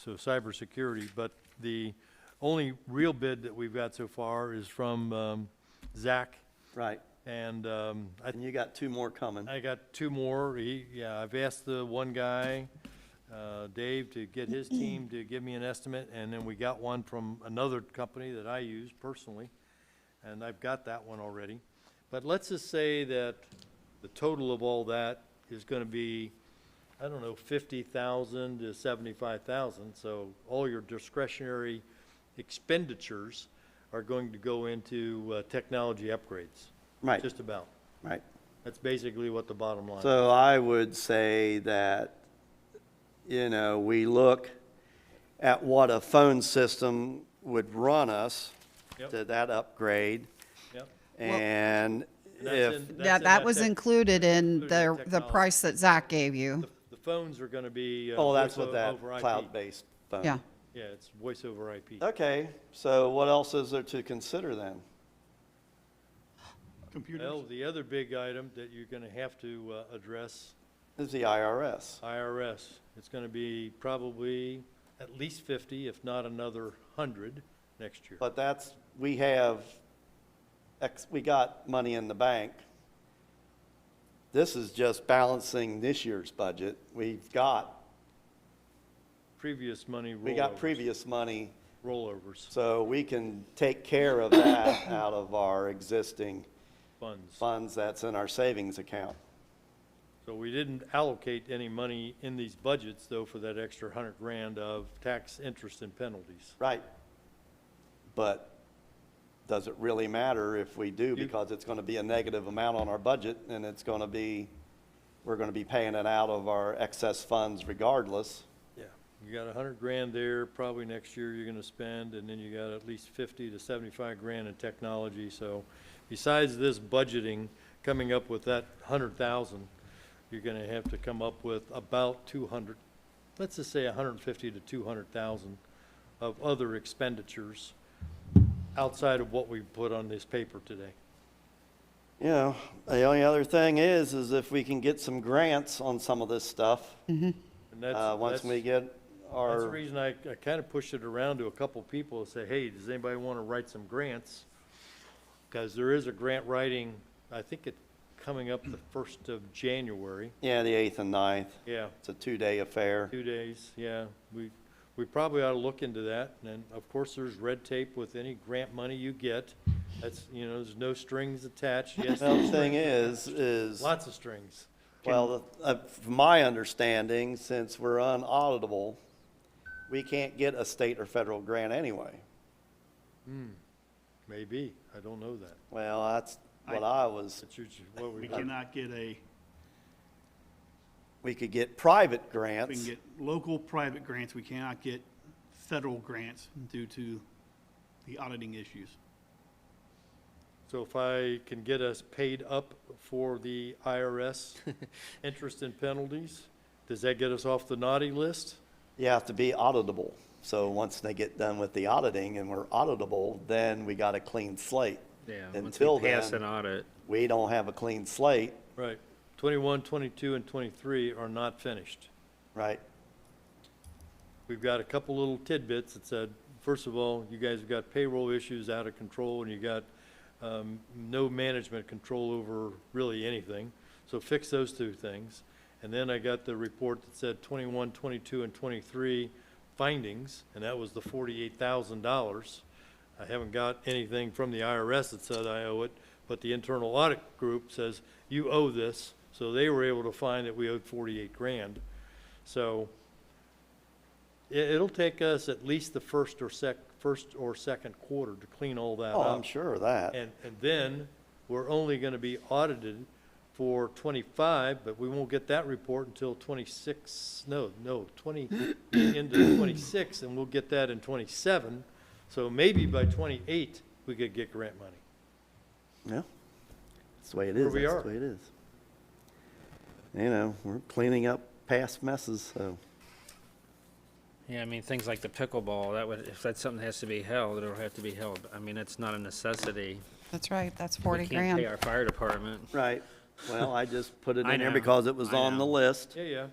So cybersecurity, but the only real bid that we've got so far is from Zach. Right. And And you got two more coming. I got two more. I've asked the one guy, Dave, to get his team to give me an estimate, and then we got one from another company that I use personally, and I've got that one already. But let's just say that the total of all that is gonna be, I don't know, 50,000 to 75,000. So all your discretionary expenditures are going to go into technology upgrades. Right. Just about. Right. That's basically what the bottom line is. So I would say that, we look at what a phone system would run us Yep. to that upgrade. Yep. And That's if, in- that's Yeah, in that was tech- included in included in the technology. price that Zach gave you. The phones are gonna be. oh, that's voice what that over IP. cloud-based phone. Yeah. Yeah, it's voice over IP. Okay, so what else is there to consider then? Computers. Well, the other big item that you're gonna have to address, Is the IRS. IRS. It's gonna be probably at least 50, if not another 100 next year. But that's, we got money in the bank. This is just balancing this year's budget. We got Previous money rollovers. previous money rollovers, So we can take care of that out of our existing funds that's in our savings account. So we didn't allocate any money in these budgets, though, for that extra 100 grand of tax interest and penalties. Right. But does it really matter if we do, because it's gonna be a negative amount on our budget, and it's gonna be, we're gonna be paying it out of our excess funds regardless. Yeah. You got 100 grand there, probably next year you're gonna spend, and then you got at least 50 to 75 grand in technology. So besides this budgeting, coming up with that 100,000, you're gonna have to come up with about 200, let's just say 150 to 200,000 of other expenditures outside of what we put on this paper today. You know, the only other thing is if we can get some grants on some of this stuff, And once we get That's the our, reason I kind of pushed it around to a couple people and say, hey, does anybody want to write some grants? Because there is a grant writing, I think it's coming up the 1st of January. yeah, the 8th and 9th. Yeah, It's a 2-day affair. 2 days, yeah. We probably ought to look into that. And then, of course, there's red tape with any grant money you get. That's, there's no strings attached. Yes, Well, the there's thing strings is, lots of strings. well, from my understanding, since we're unauditable, we can't get a state or federal grant anyway. Maybe, I don't know that. Well, that's what I was, That's usually what We we cannot get we could get private we can grants. get local private grants, we cannot get federal grants due to the auditing issues. So if I can get us paid up for the IRS interest and penalties, does that get us off the naughty list? You have to be auditable. So once they get done with the auditing and we're auditable, then we got a clean slate. Yeah, once Until we pass then, an audit. we don't have a clean slate, Right. 21, 22, and 23 are not finished. right? We've got a couple little tidbits that said, first of all, you guys have got payroll issues out of control, and you got no management control over really anything. So fix those two things. And then I got the report that said 21, 22, and 23 findings, and that was the $48,000. I haven't got anything from the IRS that said I owe it, but the internal audit group says, you owe this. So they were able to find that we owed 48 grand. So it'll take us at least the first or second quarter to clean all that Oh, up. I'm sure of that. And then we're only gonna be audited for 25, but we won't get that report until 26, no, 20, into 26, and we'll get that in 27. So maybe by 28, we could get grant money. Yeah. That's the way it Where is. we That's are. the way it is. We're cleaning up past messes, so. Yeah, I mean, things like the pickleball, if that's something that has to be held, it'll have to be held. I mean, it's not a necessity. That's right, that's We 40 can't pay grand. our fire department. Right. Well, I just put it I in there know. because it was I on the know. list. Yeah.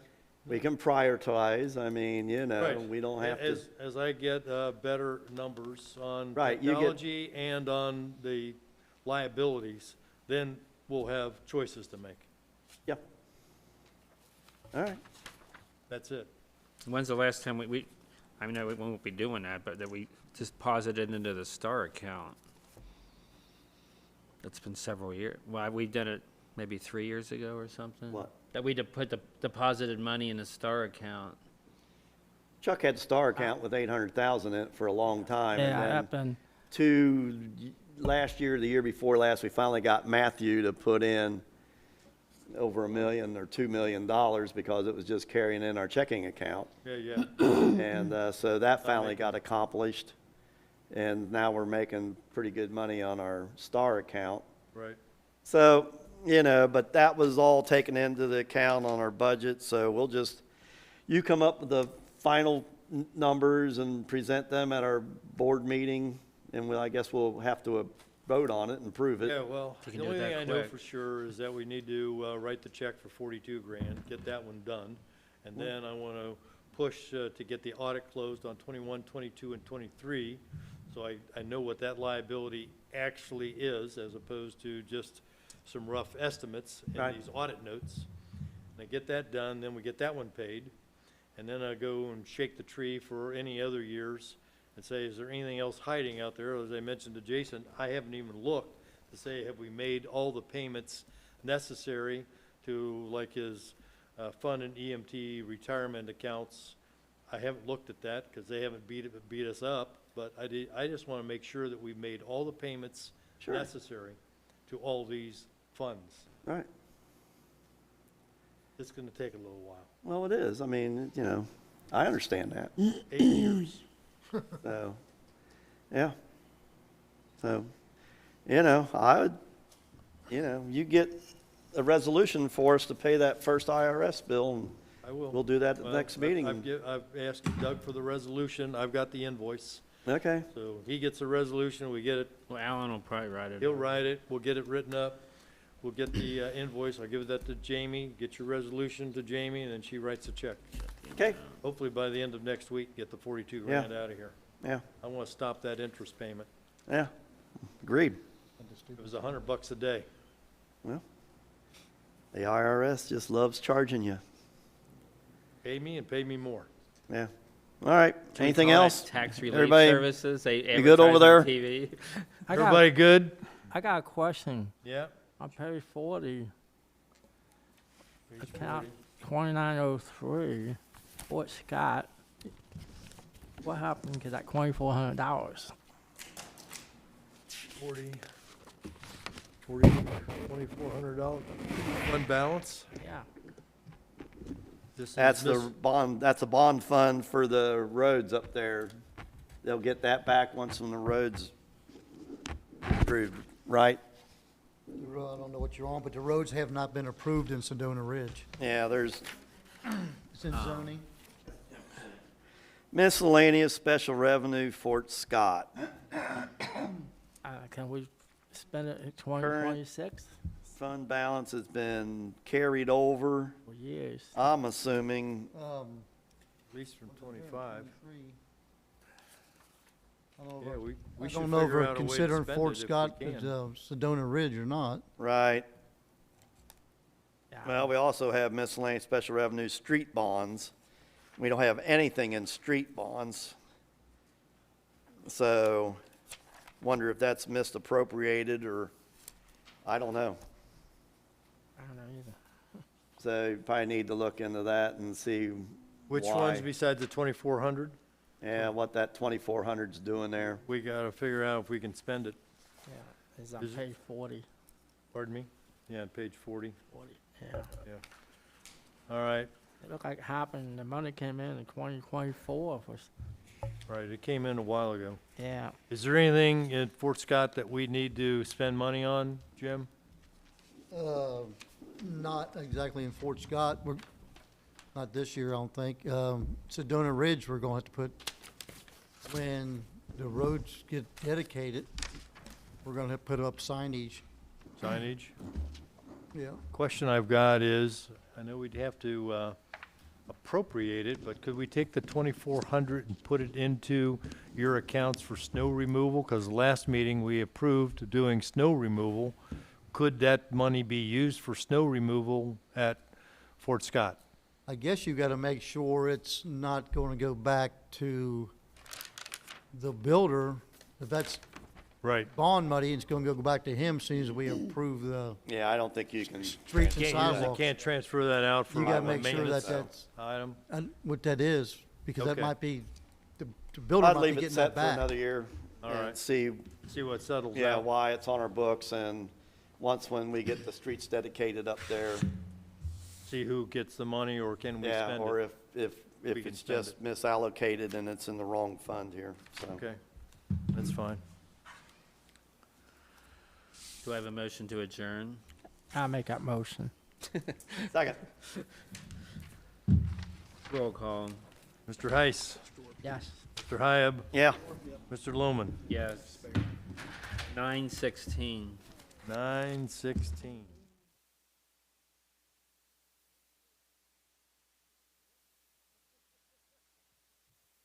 We can prioritize. I mean, Right. we don't have to. As I get better numbers on Right, you get- technology and on the liabilities, then we'll have choices to make. Yeah. All right. That's it. When's the last time I know we won't be doing that, but that we just deposited into the STAR account? It's been several years. Well, we did it maybe 3 years ago or something. What? That we put the deposited money in the STAR account. Chuck had Star account with 800,000 in it for a long time. Yeah, and then happened. last year, the year before last, we finally got Matthew to put in over $1 million or $2 million because it was just carrying in our checking account. Yeah. And so that finally got accomplished. And now we're making pretty good money on our Star account. Right. So, but that was all taken into the account on our budget. So you come up with the final numbers and present them at our board meeting. And I guess we'll have to vote on it and prove it. Yeah, well, You the can do only it thing that I know quick. for sure is that we need to write the check for 42 grand, get that one done. And then I want to push to get the audit closed on 21, 22, and 23. So I know what that liability actually is as opposed to just some rough estimates in Right. these audit notes. And I get that done, then we get that one paid. And then I go and shake the tree for any other years. and say, is there anything else hiding out there? As I mentioned to Jason, I haven't even looked to say, have we made all the payments necessary to, like, his fund and EMT retirement accounts? I haven't looked at that because they haven't beat us up, but I just want to make sure that we've made all the payments Sure. necessary to all these funds. Right. It's going to take a little while. Well, it is. I mean, you know, I understand that. 8 years. So, yeah. So, you know, I would, you know, you get a resolution for us to pay that first IRS bill, and I will. we'll do that at the Well, next meeting. I've asked Doug for the resolution. I've got the invoice. Okay, So he gets a resolution, we get it, Well, Alan will probably write it. he'll up. write it, we'll get it written up. We'll get the invoice, I'll give that to Jamie, get your resolution to Jamie, and then she writes a check. okay, Hopefully by the end of next week, get the 42 Yeah. grand out of here. yeah, I want to stop that interest payment. yeah, agreed. It was $100 a day. Well, the IRS just loves charging you. Pay me and pay me more. Yeah. All right, Can we anything call that else? Tax relief Everybody services, they you good over advertise on there? TV. Everybody good? I got a question. Yeah? On page 40, account 2903, Fort Scott. What happened to that $2,400? 2,400 fund balance? Yeah. This is That's the this- bond, that's a bond fund for the roads up there. They'll get that back once when the road's approved, right? I don't know what you're on, but the roads have not been approved in Sedona Ridge. Yeah, there's It's in zoning. miscellaneous special revenue, Fort Scott. Can we spend it in 2026? Fund balance has been carried over. For years. I'm assuming, At least from 25. I don't Yeah, know we if should we're figure out a way to considering spend Fort it if we Scott can. as Sedona Ridge or not. right. Yeah. Well, we also have miscellaneous special revenue street bonds. We don't have anything in street bonds. So, wonder if that's misappropriated or, I don't know. I don't know either. So you probably need to look into that and see Which why. ones besides the 2,400? Yeah, what that 2,400's doing there. We gotta figure out if we can spend it. Yeah, it's on Is it- page 40. Pardon me? Yeah, on page 40. 40. Yeah. All right, It looked like it happened, the money came in 2024 for, right, it came in a while ago. yeah. Is there anything in Fort Scott that we need to spend money on, Jim? Not exactly in Fort Scott. We're, not this year, I don't think. Sedona Ridge, we're gonna have to put, when the roads get dedicated, we're gonna have to put up signage. Signage? Yeah. Question I've got is, I know we'd have to appropriate it, but could we take the 2,400 and put it into your accounts for snow removal? Because last meeting, we approved doing snow removal. Could that money be used for snow removal at Fort Scott? I guess you gotta make sure it's not gonna go back to the builder. If that's Right. bond money, it's gonna go back to him as soon as we approve the Yeah, I don't think you can. streets and Can't use it, sidewalks. can't transfer that out for You gotta a make sure that maintenance that's, item? and what that is, because that Okay. might be, the builder I'd might be leave it getting set that for back. another year. All and right. See, See what settles yeah, out. why it's on our books, and once when we get the streets dedicated up there, See who gets the money, or can we yeah, spend or it? if We can it's spend just misallocated and it's in the wrong fund here, so. Okay, that's fine. Do I have a motion to adjourn? I'll make that motion. Second. Roll call. Mr. Heiss, Yes. Mr. Hyab, Yeah. Mr. Lohman, Yes. 9:16. 9:16.